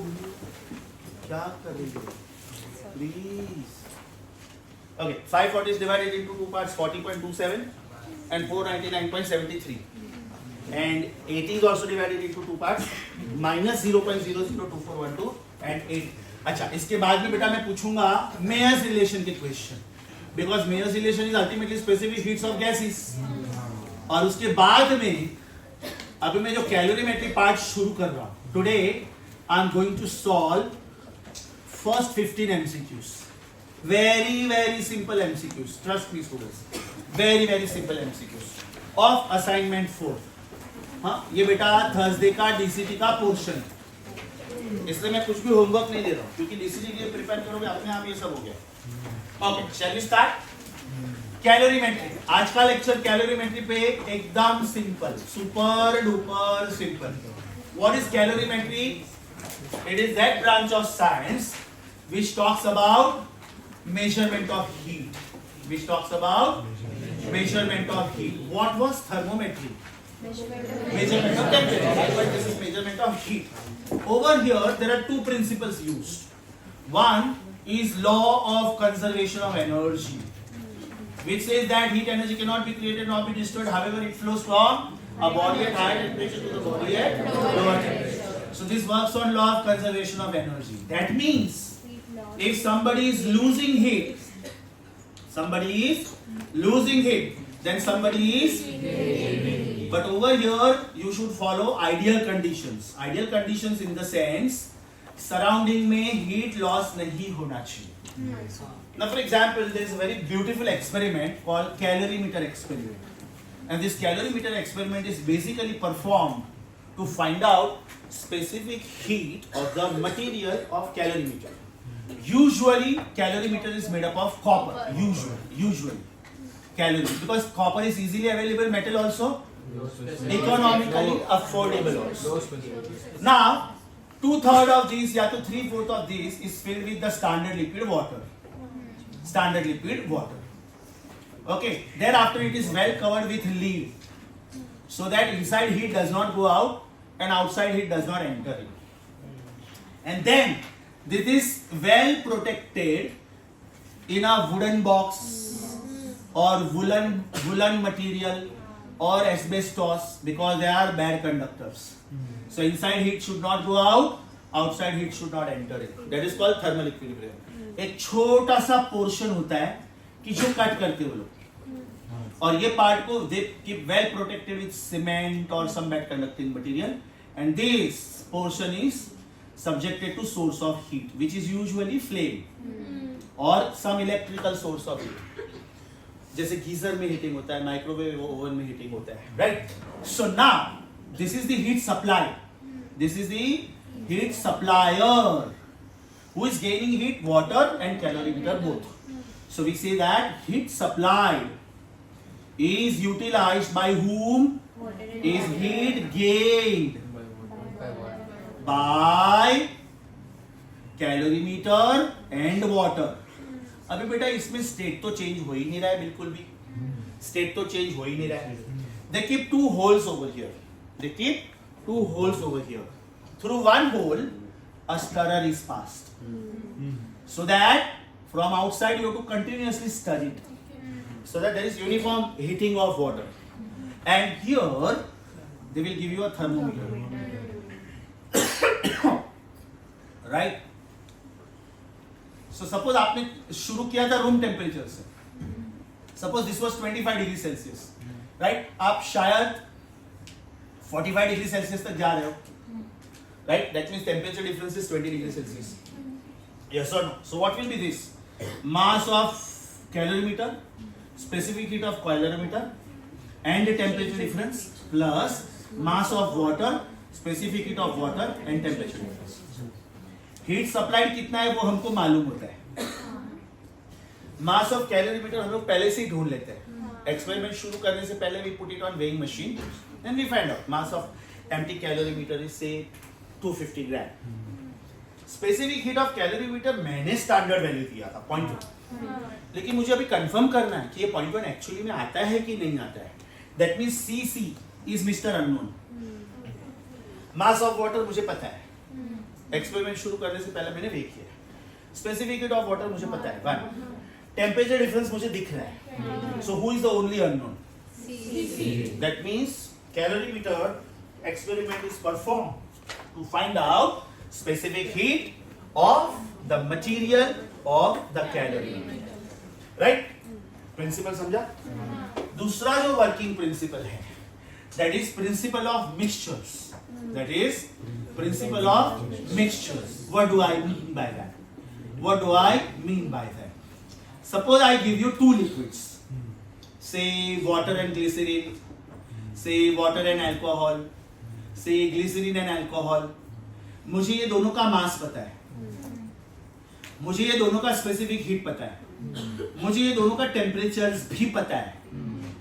क्या करेंगे please. Okay 540 divided into 2 parts 40.27 and 499.73 and 80 is also divided into 2 parts minus 0.002412 and 8. अच्छा इसके बाद में बेटा मैं पूछूंगा मेयर्स रिलेशन के क्वेश्चन, because Mayer's relation is ultimately specific heats of gases. और उसके बाद में अभी मैं जो कैलोरीमेट्री पार्ट शुरू कर रहा हूं, today I am going to solve first 15 MCQs. very simple MCQs, trust me students, very simple MCQs of assignment 4. हाँ ये बेटा थर्सडे का डीसीटी का पोर्शन है, इसलिए मैं कुछ भी होमवर्क नहीं दे रहा हूँ, क्योंकि डीसीटी के लिए प्रिपेयर करोगे अपने आप ये सब हो गया. Okay shall we start. Calorimetry, आज का लेक्चर कैलोरीमेट्री पे एकदम simple, super duper simple. What is calorimetry? It is that branch of science which talks about measurement of heat. Which talks about measurement of heat. What was thermometry? Measurement of temperature. But this is measurement of heat. Over here, there are two principles used. One is law of conservation of energy, which says that heat energy cannot be created nor be destroyed. However, it flows from a body at higher temperature to the body at lower temperature. So this works on law of conservation of energy. That means if somebody is losing heat, then somebody is gaining. But over here, you should follow ideal conditions. Ideal conditions in the sense, surrounding में heat loss नहीं होना चाहिए. Now, for example, there is a very beautiful experiment called calorimeter experiment. And this calorimeter experiment is basically performed to find out specific heat of the material of calorimeter. Usually, calorimeter is made up of copper. Usually, calorie, because copper is easily available metal also, economically affordable also. Now, 2/3 of these, या तो 3/4 of these is filled with the standard liquid water. Okay. Thereafter, it is well covered with lead, so that inside heat does not go out and outside heat does not enter in. And then this is well protected in a wooden box or woolen material or asbestos, because they are bad conductors. So inside heat should not go out, outside heat should not enter in. That is called thermal equilibrium. एक छोटा सा portion होता है कि जो cut करते हो लोग, और ये पार्ट को they keep well protected with cement or some bad conducting material, and this portion is subjected to source of heat, which is usually flame or some electrical source of heat. जैसे geyser में heating होता है, microwave oven में heating होता है, right? So now this is the heat supply. This is the heat supplier. Who is gaining heat? Water and calorimeter both. So we say that heat supplied is utilized by whom? Is heat gained by calorimeter and water. अभी बेटा इसमें state तो change हो ही नहीं रहा है, बिल्कुल भी स्टेट तो चेंज हो ही नहीं रहा है. They keep two holes over here. Through one hole, a stirrer is passed. So that from outside you have to continuously stir it, so that there is uniform heating of water. And here they will give you a thermometer. Right? So suppose आपने शुरू किया था room temperature से. Suppose this was 25 degree Celsius, right? आप शायद 45 degree Celsius तक जा रहे हो, right? That means temperature difference is 20 degrees Celsius. Yes or no? So what will be this? Mass of calorimeter, specific heat of calorimeter, and the temperature difference plus mass of water, specific heat of water and temperature difference. Heat supplied कितना है वो हमको मालूम होता है. Mass of calorimeter हम लोग पहले से ही ढूंढ लेते हैं. Experiment शुरू करने से पहले we put it on weighing machine and we find out mass of empty calorimeter is say 250 gram. Specific heat of calorimeter मैंने स्टैंडर्ड वैल्यू दिया था 0.1, लेकिन मुझे अभी कंफर्म करना है कि ये 0.1 एक्चुअली में आता है कि नहीं आता है. That means CC is mister unknown. Mass of water मुझे पता है, एक्सपेरिमेंट शुरू करने से पहले मैंने वेट किया. स्पेसिफिक हीट ऑफ वाटर मुझे पता है 1. टेम्परेचर डिफरेंस मुझे दिख रहा है. So who is the only unknown? That means calorimeter experiment is performed to find out specific heat of the material of the calorimeter. Right? Principle समझा? दूसरा जो working principle है, that is principle of mixtures. What do I mean by that? Suppose I give you two liquids, say water and glycerin, say water and alcohol, say glycerin and alcohol. मुझे ये दोनों का मास पता है, मुझे ये दोनों का स्पेसिफिक हीट पता है, मुझे ये दोनों का टेम्परेचर्स भी पता है,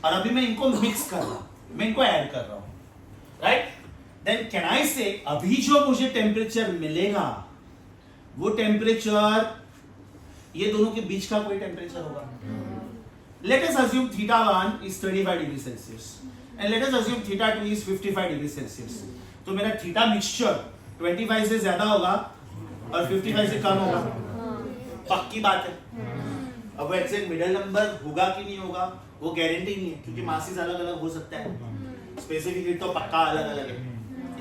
और अभी मैं इनको मिक्स कर रहा हूँ, मैं इनको ऐड कर रहा हूँ, राइट? देन कैन आई से अभी जो मुझे टेम्परेचर मिलेगा वो टेम्परेचर ये दोनों के बीच का कोई टेम्परेचर होगा. Let us assume theta 1 is 25 degrees Celsius and let us assume theta 2 is 55 degrees Celsius. तो मेरा थीटा मिक्सचर 25 से ज्यादा होगा और 55 से कम होगा, पक्की बात है। अब वो एग्जैक्ट मिडिल नंबर होगा कि नहीं होगा वो गारंटी नहीं है, क्योंकि मासेस अलग अलग हो सकता है, स्पेसिफिक हीट तो पक्का अलग अलग है।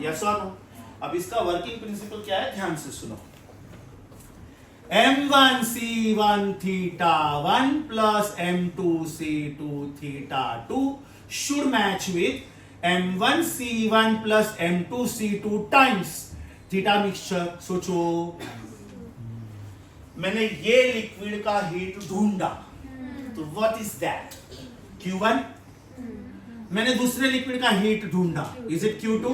यस और नो? अब इसका वर्किंग प्रिंसिपल क्या है, ध्यान से सुनो। M1 C1 theta 1 plus M2 C2 theta 2 should match with M1 C1 plus M2 C2 times theta mixture। सोचो, मैंने ये लिक्विड का हीट ढूंढा, तो व्हाट इज दैट? Q1। मैंने दूसरे लिक्विड का हीट ढूंढा, is it Q2?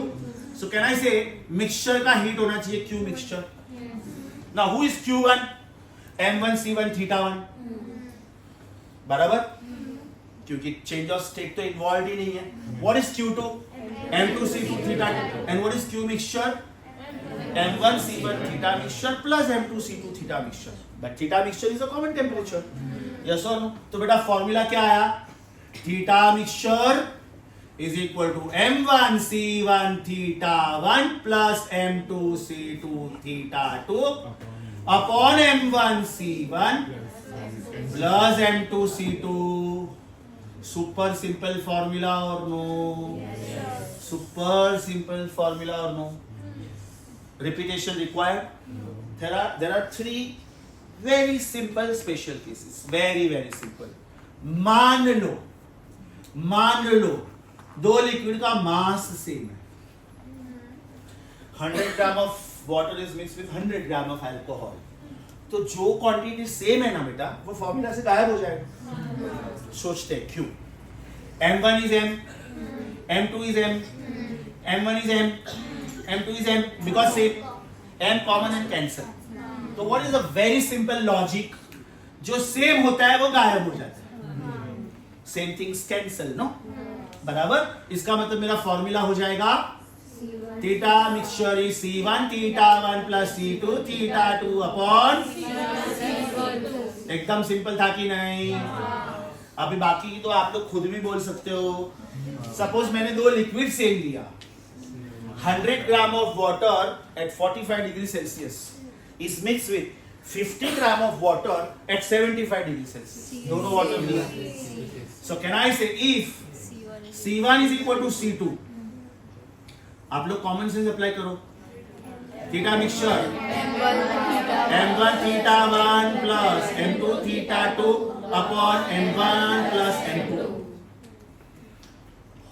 So can I से मिक्सचर का हीट होना चाहिए Q mixture. Now who is Q1? M1 C1 theta 1 बराबर, क्योंकि चेंज ऑफ स्टेट तो इन्वॉल्व ही नहीं है। What is Q2? M2 C2 theta 2 and what is Q mixture? M1 C1 theta mixture plus M2 C2 theta mixture, but theta mixture is a common temperature। Yes or no? तो बेटा formula क्या आया? Theta mixture is equal to M1 C1 theta 1 plus M2 C2 theta 2 upon M1 C1 plus M2 C2। Super simple formula और no? Super simple formula और no? Repetition required? There are three very simple special cases, very simple। मान लो दो liquid का mass same है, 100 gram of water is mix with 100 gram of alcohol, तो जो quantity same है ना बेटा, वो फॉर्मूला से गायब हो जाएगा। सोचते हैं क्यों? M1 is M, M2 is M, M1 is M, M2 is M, because same, M common and cancel। तो what is a very simple logic? जो सेम होता है वो गायब हो जाता है, सेम थिंग्स कैंसल, नो? बराबर। इसका मतलब मेरा फॉर्मूला हो जाएगा theta mixture is C1 theta 1 plus C2 theta 2 upon. एकदम सिंपल था कि नहीं? अभी बाकी की तो आप लोग खुद भी बोल सकते हो। सपोज मैंने दो लिक्विड सेम लिया, 100 gram of water at 45 degree Celsius is mix with 50 gram of water at 75 degree Celsius, दोनों वाटर लिया। सो कैन आई से if C1 is equal to C2, आप लोग कॉमन सेंस अप्लाई करो, theta mixture M1 theta 1 plus M2 theta 2 upon M1 plus M2।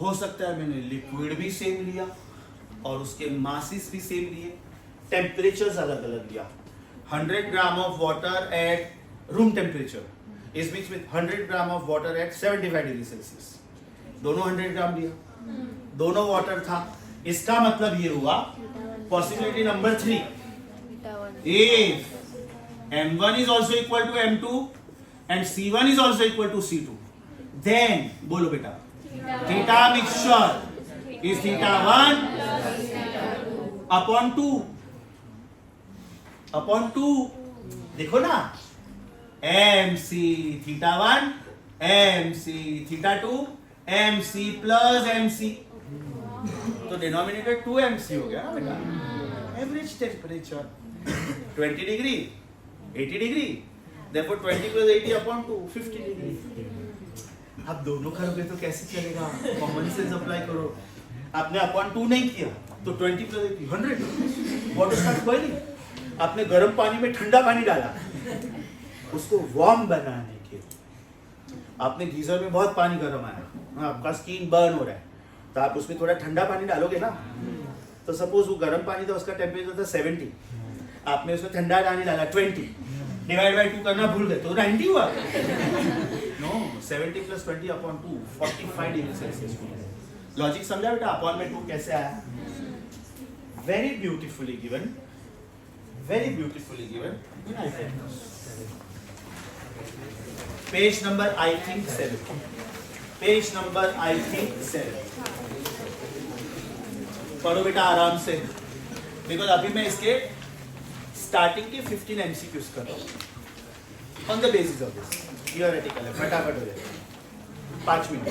हो सकता है मैंने लिक्विड भी सेम लिया और उसके मासेस भी सेम लिए, टेम्परेचर्स अलग अलग लिया। 100 gram of water at room temperature is mix with 100 gram of water at 75 degree Celsius, दोनों 100 ग्राम लिया, दोनों वाटर था। इसका मतलब ये हुआ possibility number 3, if M1 is also equal to M2 and C1 is also equal to C2, then बोलो बेटा, theta mixture is theta 1 upon 2। देखो ना, MC theta 1 MC theta 2 MC plus MC, तो डिनोमिनेटर 2MC हो गया ना बेटा। Average temperature 20 degree 80 degree, therefore 20 plus 80 upon 2 50 degree. आप दोनों करोगे तो कैसे चलेगा? कॉमन सेंस अप्लाई करो। आपने अपॉन 2 नहीं किया तो 20 plus 80 100, वाटर स्टार्ट बॉइलिंग। आपने गर्म पानी में ठंडा पानी डाला उसको वार्म बनाने के, आपने गीजर में बहुत पानी गर्म आया, आपका स्किन बर्न हो रहा है, तो आप उसमें थोड़ा ठंडा पानी डालोगे ना। तो सपोज वो गर्म पानी था, उसका टेम्परेचर था 70, आपने उसमें ठंडा पानी डाला 20, डिवाइड बाय 2 करना भूल गए तो 90 हुआ। No, 70 plus 20 upon 2 45 degree Celsius. Logic समझा बेटा? अपॉन में 2 कैसे आया? Very beautifully given, very beautifully given. Page number I think 7, page number I think 7 पढ़ो बेटा आराम से, बिकॉज अभी मैं इसके स्टार्टिंग के 15 MCQs कर रहा हूँ on the basis of this. Theoretical है, फटाफट हो जाएगा, 5 minute.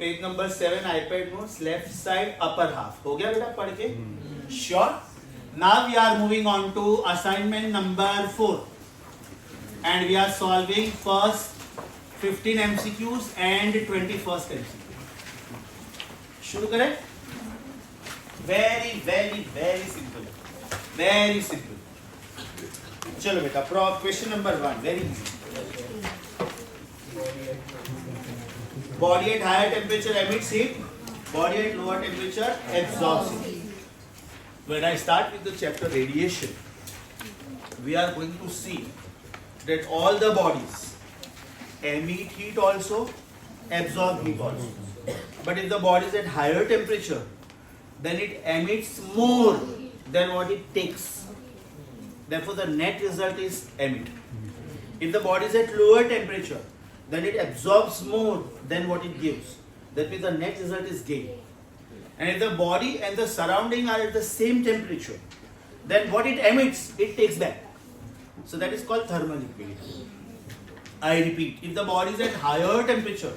Page number 7 iPad notes left side upper half हो गया बेटा पढ़ के sure now we are moving on to assignment number 4 and we are solving first 15 MCQs and 21st MCQ शुरू करें वेरी वेरी वेरी सिंपल चलो बेटा question number 1 very easy Body at higher temperature emits heat, body at lower temperature absorbs heat. When I start with the chapter radiation, we are going to see that all the bodies emit heat also, absorb heat also. But if the body is at higher temperature, then it emits more than what it takes. Therefore, the net result is emit. If the body is at lower temperature, then it absorbs more than what it gives. That means the net result is gain. And if the body and the surrounding are at the same temperature, then what it emits, it takes back. So that is called thermal equilibrium. I repeat, if the body is at higher temperature,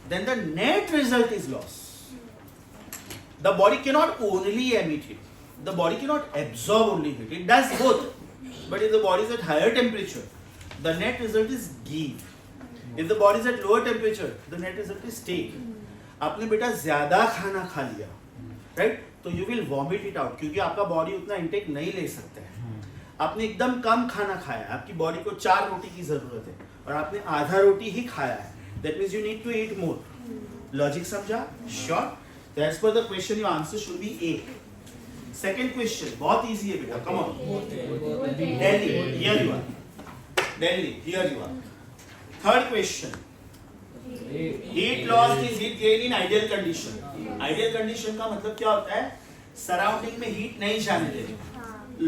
then the net result is loss. The body cannot only emit heat. The body cannot absorb only heat. It does both. But if the body is at higher temperature, the net result is give. If the body is at lower temperature, the net result is take. आपने बेटा ज्यादा खाना खा लिया, right? तो you will vomit it out क्योंकि आपका body उतना इंटेक नहीं ले सकता है. आपने एकदम कम खाना खाया, आपकी बॉडी को 4 रोटी की जरूरत है और आपने आधा रोटी ही खाया है. That means you need to eat more. Logic समझा? Sure. As per the question, your answer should be A. Second question बहुत easy है बेटा. Come on. Delhi, here you are. Delhi, here you are. Third question. Heat loss is heat gain in ideal condition. Ideal condition का मतलब क्या होता है? Surrounding में heat नहीं जाने देनी.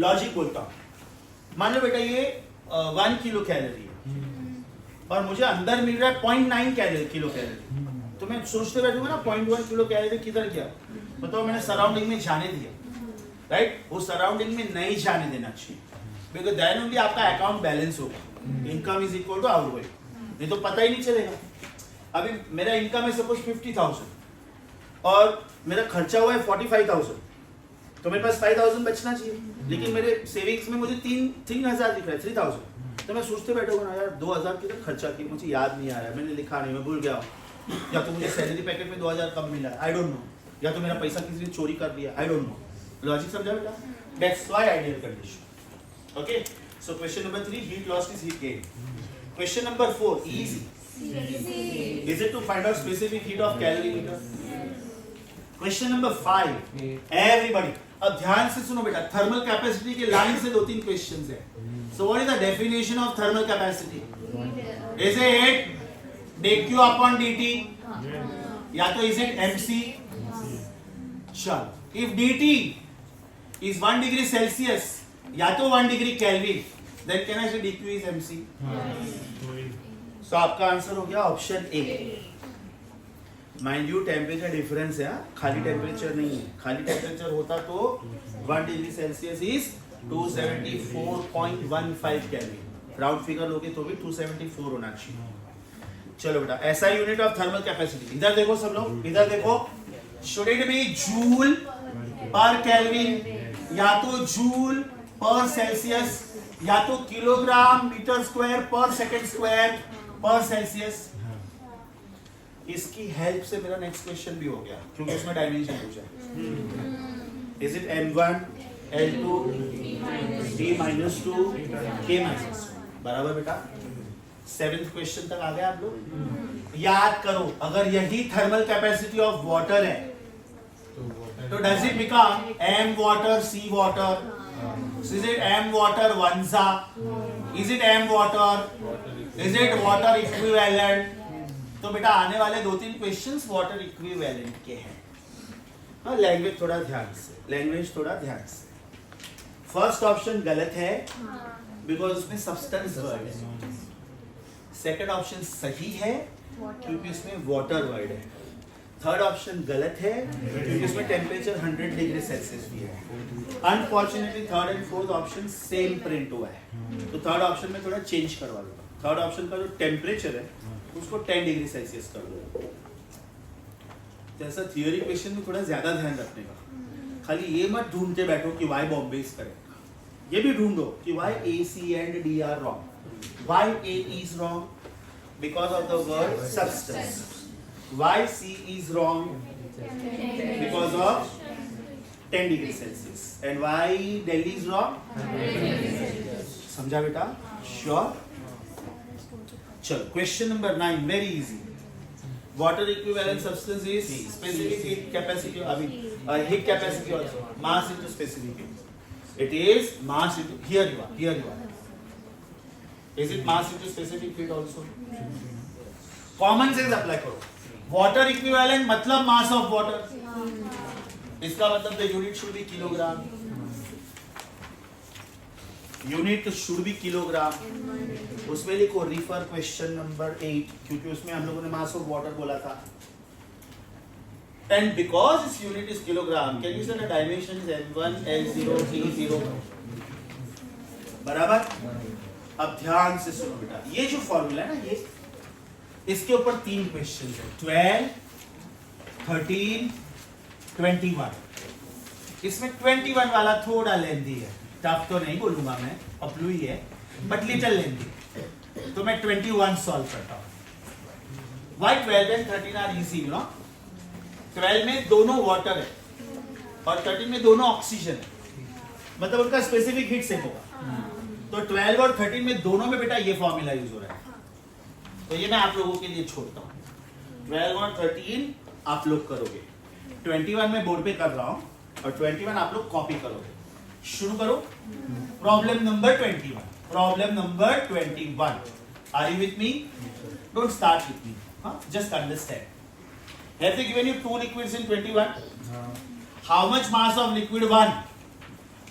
लॉजिक बोलता हूँ. मान लो बेटा ये 1 किलो कैलोरी है और मुझे अंदर मिल रहा है 0.9 किलो कैलोरी. तो मैं सोचते बैठूंगा ना 0.1 किलो कैलोरी किधर गया? बताओ मैंने सराउंडिंग में जाने दिया, राइट? वो सराउंडिंग में नहीं जाने देना चाहिए. बिकॉज देन ओनली आपका अकाउंट बैलेंस होगा. Income is equal to outgoing. नहीं तो पता ही नहीं चलेगा. अभी मेरा इनकम है सपोज 50,000 और मेरा खर्चा हुआ है 45,000, तो मेरे पास 5,000 बचना चाहिए. लेकिन मेरे सेविंग्स में मुझे 3,000 दिख रहा है, 3,000. तो मैं सोचते बैठूंगा ना यार 2,000 किधर खर्चा किया, मुझे याद नहीं आ रहा है, मैंने लिखा नहीं, मैं भूल गया. या तो मुझे सैलरी पैकेट में 2,000 कम मिला है, आई डोंट नो. या तो मेरा पैसा किसी ने चोरी कर दिया, आई डोंट नो. लॉजिक समझा बेटा? That's why ideal condition. Okay, so question number 3, heat loss is heat gain. Question number 4, easy. Is it to find out specific heat of calorimeter? Question number 5, everybody. अब ध्यान से सुनो बेटा. Thermal capacity के line से 2-3 questions है. So what is the definition of thermal capacity? Is it dq upon dt? या तो is it mc? चलो. If dt is 1 degree Celsius या तो 1 degree Kelvin, then can I say dq is mc? So आपका answer हो गया option A. Mind you temperature difference है, खाली टेम्परेचर नहीं है. खाली टेम्परेचर होता तो 1 degree Celsius is 274.15 kelvin. Round figure लोगे तो भी 274 होना चाहिए. चलो बेटा, ऐसा यूनिट ऑफ थर्मल कैपेसिटी. इधर देखो सब लोग, इधर देखो. शुड इट बी जूल पर केल्विन या तो जूल पर सेल्सियस या तो किलोग्राम मीटर स्क्वायर पर सेकंड स्क्वायर पर सेल्सियस? इसकी हेल्प से मेरा नेक्स्ट क्वेश्चन भी हो गया क्योंकि उसमें डायमेंशन पूछा है. Is it m1 l2 d-2 k-1? बराबर बेटा. 7th क्वेश्चन तक आ गए आप लोग. याद करो, अगर यही थर्मल कैपेसिटी ऑफ वाटर है तो does it become m water c water? Is it m water 1 सा? Is it M water, is it water equivalent? तो बेटा आने वाले 2-3 क्वेश्चंस वाटर इक्विवेलेंट के हैं। हाँ, लैंग्वेज थोड़ा ध्यान से। फर्स्ट ऑप्शन गलत है बिकॉज उसमें सब्सटेंस वर्ड है। सेकंड ऑप्शन सही है क्योंकि इसमें वाटर वर्ड है। थर्ड ऑप्शन गलत है क्योंकि इसमें टेम्परेचर 100 डिग्री सेल्सियस भी है। Unfortunately third and fourth option same print हुआ है, तो थर्ड ऑप्शन में थोड़ा चेंज करवा दूंगा। थर्ड ऑप्शन का जो टेम्परेचर है उसको 10 डिग्री सेल्सियस कर दो। जैसा थियोरी क्वेश्चन में थोड़ा ज्यादा ध्यान रखने का, खाली ये मत ढूंढते बैठो कि वाई बॉम्बे इज करेक्ट, ये भी ढूंढो कि why A C and D are wrong, why A is wrong because of the word substance, why C is wrong because of 10 degree Celsius, and why D is wrong. समझा बेटा? Sure? चलो question number 9, very easy. Water equivalent substance is specific heat capacity, heat capacity also mass into specific heat. It is mass into, here you are. Is it mass into specific heat also? Common sense apply करो। Water equivalent मतलब mass of water, इसका मतलब the unit should be kilogram, unit should be kilogram. उसमें लिखो refer question number 8 क्योंकि उसमें हम लोगों ने मास ऑफ वाटर बोला था। And because this unit is kilogram, can you say the dimension is m1 l0 t0, बराबर? अब ध्यान से सुनो बेटा, ये जो फॉर्मूला है ना, ये इसके ऊपर 3 क्वेश्चन है, 12, 13, 21। इसमें 21 वाला थोड़ा लेंथी है, टफ तो नहीं बोलूंगा मैं, अपलू ही है, बट लिटिल लेंथी। तो मैं 21 सॉल्व करता हूं। Why 12 and 13 are easy, you know? 12 में दोनों वाटर है और 13 में दोनों ऑक्सीजन है, मतलब उनका स्पेसिफिक हीट सेम होगा। तो 12 और 13 में दोनों में बेटा ये फॉर्मूला यूज हो रहा है, तो ये मैं आप लोगों के लिए छोड़ता हूं। 12 और 13 आप लोग करोगे, 21 में बोर्ड पे कर रहा हूं और 21 आप लोग कॉपी करोगे। शुरू करो। Problem number 21। Problem number 21। Are you with me? Don't start with me, just understand. Have they given you 2 liquids in 21? How much mass of liquid 1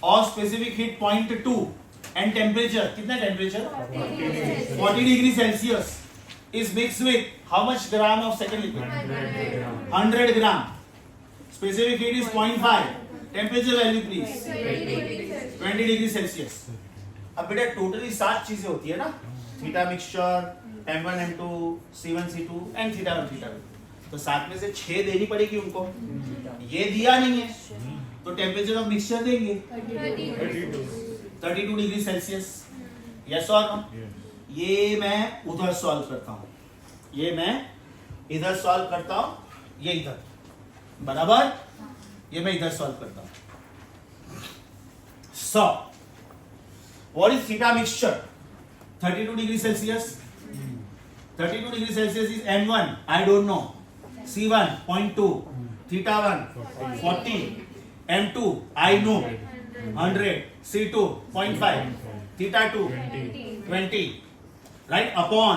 or specific heat 0.2 and temperature, कितना temperature? 40 degree Celsius is mixed with how much gram of second liquid? 100 gram. Specific heat is 0.5. Temperature value please? 20 degree Celsius. अब बेटा totally 7 चीजें होती है ना, theta mixture, M1 M2 C1 C2 and theta 1 theta 2, तो 7 में से 6 देनी पड़ेगी उनको। ये दिया नहीं है तो टेम्परेचर ऑफ मिक्सचर देंगे 32 डिग्री सेल्सियस। यस और नो? ये मैं उधर सॉल्व करता हूँ, ये मैं इधर सॉल्व करता हूँ, ये इधर, बराबर? ये मैं इधर सॉल्व करता हूँ। So what is theta mixture? 32 degree Celsius. 32 degree Celsius is M1, I don't know. C1 0.2, theta 1 40, M2 I know 100, C2 0.5, theta 2 20, right? Upon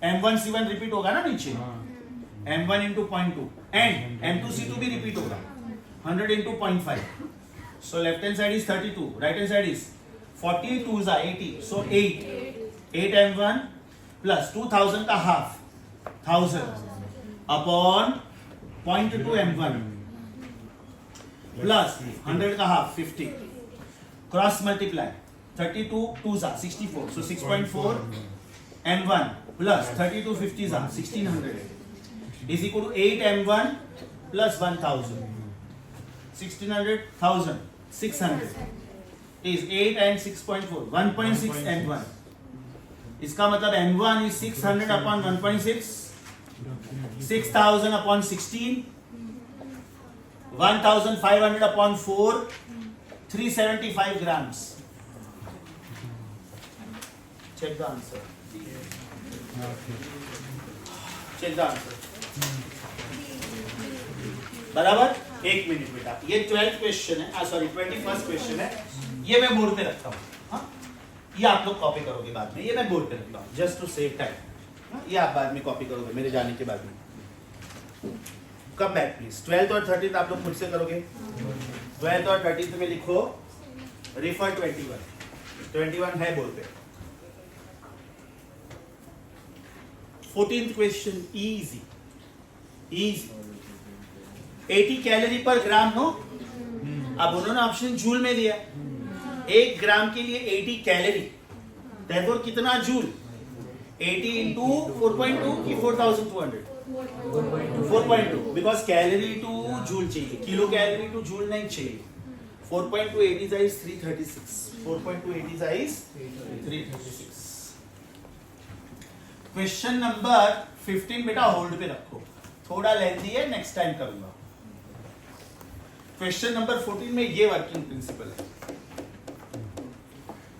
M1 C1 repeat होगा ना नीचे, M1 into 0.2 and M2 C2 भी repeat होगा 100 into 0.5. So left hand side is 32, right hand side is 40, 2 is 80, so 8 M1 plus 2000 का half 1000 upon 0.2 M1 plus 100 का half 50, cross multiply 32 2 जा 64, so 6.4 M1 plus 32 50 जा 1600 is equal to 8 M1 plus 1000, 1600 1000 600 is 8 and 6.4 1.6 M1. इसका मतलब M1 is 600 upon 1.6, 6000 upon 16, 1500 upon 4, 375 grams. Check the answer. Check the answer. बराबर? 1 minute बेटा, ये 12th question है, sorry 21st question है, ये मैं बोर्ड पे रखता हूँ। ये आप लोग कॉपी करोगे बाद में, ये मैं बोर्ड पे रखता हूँ जस्ट टू सेव टाइम। ये आप बाद में कॉपी करोगे मेरे जाने के बाद में। Come back please. 12th और 13th आप लोग खुद से करोगे। 12th और 13th में लिखो रेफर 21 है बोर्ड पे। 14th question easy 80 calorie per ग्राम नो। अब उन्होंने ऑप्शन जूल में दिया, 1 ग्राम के लिए 80 कैलोरी, therefore कितना जूल? 80 into 4.2 की 4200? 4.2, बिकॉज कैलोरी टू जूल चाहिए, किलो कैलोरी टू जूल नहीं चाहिए। 4.2 80 is 336, 4.2 80 is 336। क्वेश्चन नंबर 15 बेटा होल्ड पे रखो, थोड़ा लेंथी है, नेक्स्ट टाइम करूंगा। क्वेश्चन नंबर 14 में ये वर्किंग प्रिंसिपल है।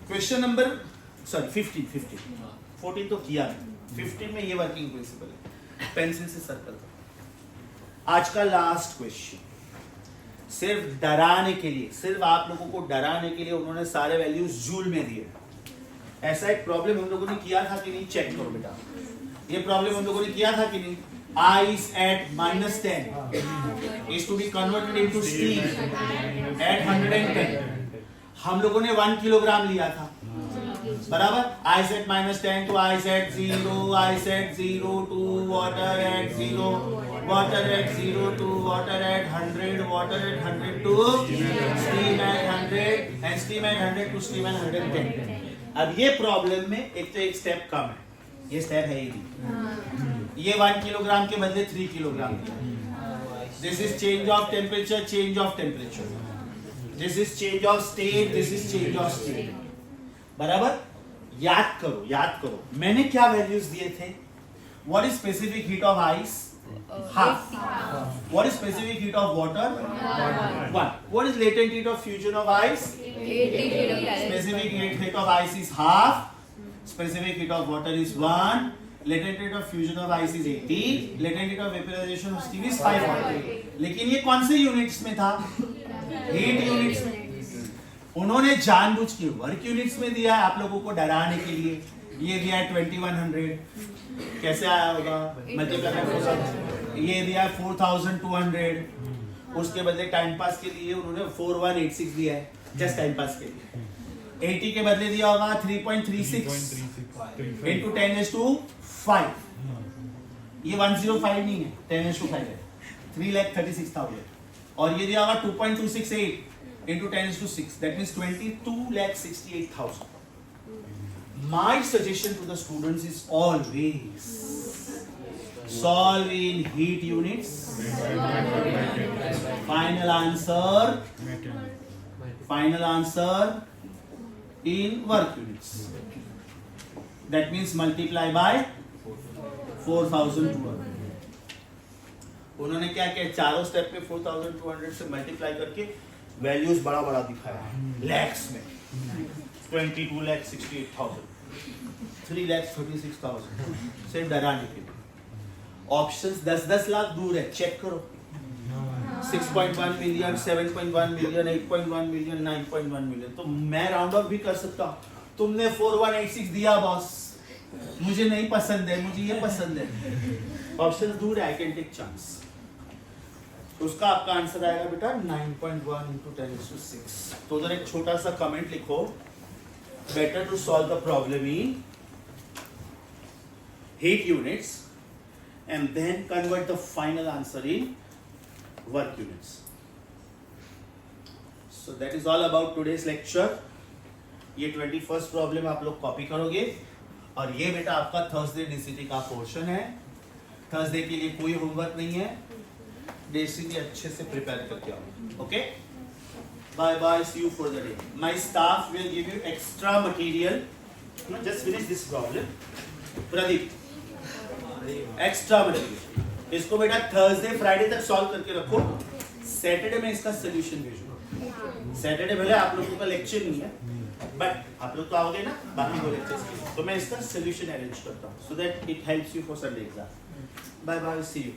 क्वेश्चन नंबर 15 14 तो किया है, 15 में ये वर्किंग प्रिंसिपल है। पेंसिल से सर्कल करो। आज का लास्ट क्वेश्चन, सिर्फ डराने के लिए, सिर्फ आप लोगों को डराने के लिए उन्होंने सारे वैल्यूज जूल में दिए। ऐसा एक प्रॉब्लम हम लोगों ने किया था कि नहीं, चेक करो बेटा। ये प्रॉब्लम हम लोगों ने किया था कि नहीं? ice at -10 is to be converted into steam at 110। हम लोगों ने 1 किलोग्राम लिया था, बराबर। ice at -10 to ice at 0, ice at 0 to water at 0, water at 0 to water at 100, water at 100 to steam at 100, and steam at 100 to steam at 110। अब ये problem में एक तो एक स्टेप कम है, ये स्टेप है ही नहीं। ये 1 किलोग्राम के बदले 3 किलोग्राम दिया। This is change of temperature, change of temperature. This is change of state, this is change of state. बराबर। याद करो मैंने क्या वैल्यूज दिए थे। What is specific heat of ice? Half. What is specific heat of water? 1। What is latent heat of fusion of ice? 80 specific heat of ice is half, specific heat of water is 1, latent heat of fusion of ice is 80, latent heat of vaporization of steam is 540। लेकिन ये कौन से units में था? Heat units में। उन्होंने जानबूझ के वर्क यूनिट्स में दिया है आप लोगों को डराने के लिए। ये दिया है 2100, कैसे आया होगा? मल्टीप्लाई। ये दिया है 4200, उसके बदले टाइम पास के लिए उन्होंने 4186 दिया है, जस्ट टाइम पास के लिए। 80 के बदले दिया होगा 3.36 into 10⁵. ये 105 नहीं है, 10⁵ है, 3,36,000। और ये दिया होगा 2.268 into 10⁶, that means 22,68,000। My suggestion to the students is always solve in heat units. Final answer in work units. That means multiply by 4,200। उन्होंने क्या किया, चारों स्टेप पे 4,200 से मल्टीप्लाई करके वैल्यूज बड़ा बड़ा दिखाया लैक्स में। 22,68,000, 3,36,000 से डराने के लिए। ऑप्शंस 10-10 लाख दूर है, चेक करो। 6.1 मिलियन, 7.1 मिलियन, 8.1 मिलियन, 9.1 मिलियन। तो मैं राउंड ऑफ भी कर सकता हूँ। तुमने 4186 दिया बॉस, मुझे नहीं पसंद है, मुझे ये पसंद है। ऑप्शन दूर है, आई कैन टेक चांस। उसका आपका आंसर आएगा बेटा 9.1 into 10⁶। तो उधर एक छोटा सा कमेंट लिखो, better to solve the problem in heat units and then convert the final answer in work units. So that is all about today's lecture. ये 21st प्रॉब्लम आप लोग कॉपी करोगे और ये बेटा आपका थर्सडे डीसीटी का पोर्शन है। थर्सडे के लिए कोई होमवर्क नहीं है, डीसीटी अच्छे से प्रिपेयर करके आओ। Okay, bye bye, see you for the day. My staff will give you extra material. Just finish this problem Pradeep, extra material. इसको बेटा थर्सडे फ्राइडे तक सॉल्व करके रखो, सैटरडे में इसका सोल्यूशन भेजो। सैटरडे भले आप लोगों का लेक्चर नहीं है, बट आप लोग तो आओगे ना बाकी दो लेक्चर्स के लिए, तो मैं इसका सोल्यूशन अरेंज करता हूँ so that it helps you for Sunday exam. Bye bye, see you.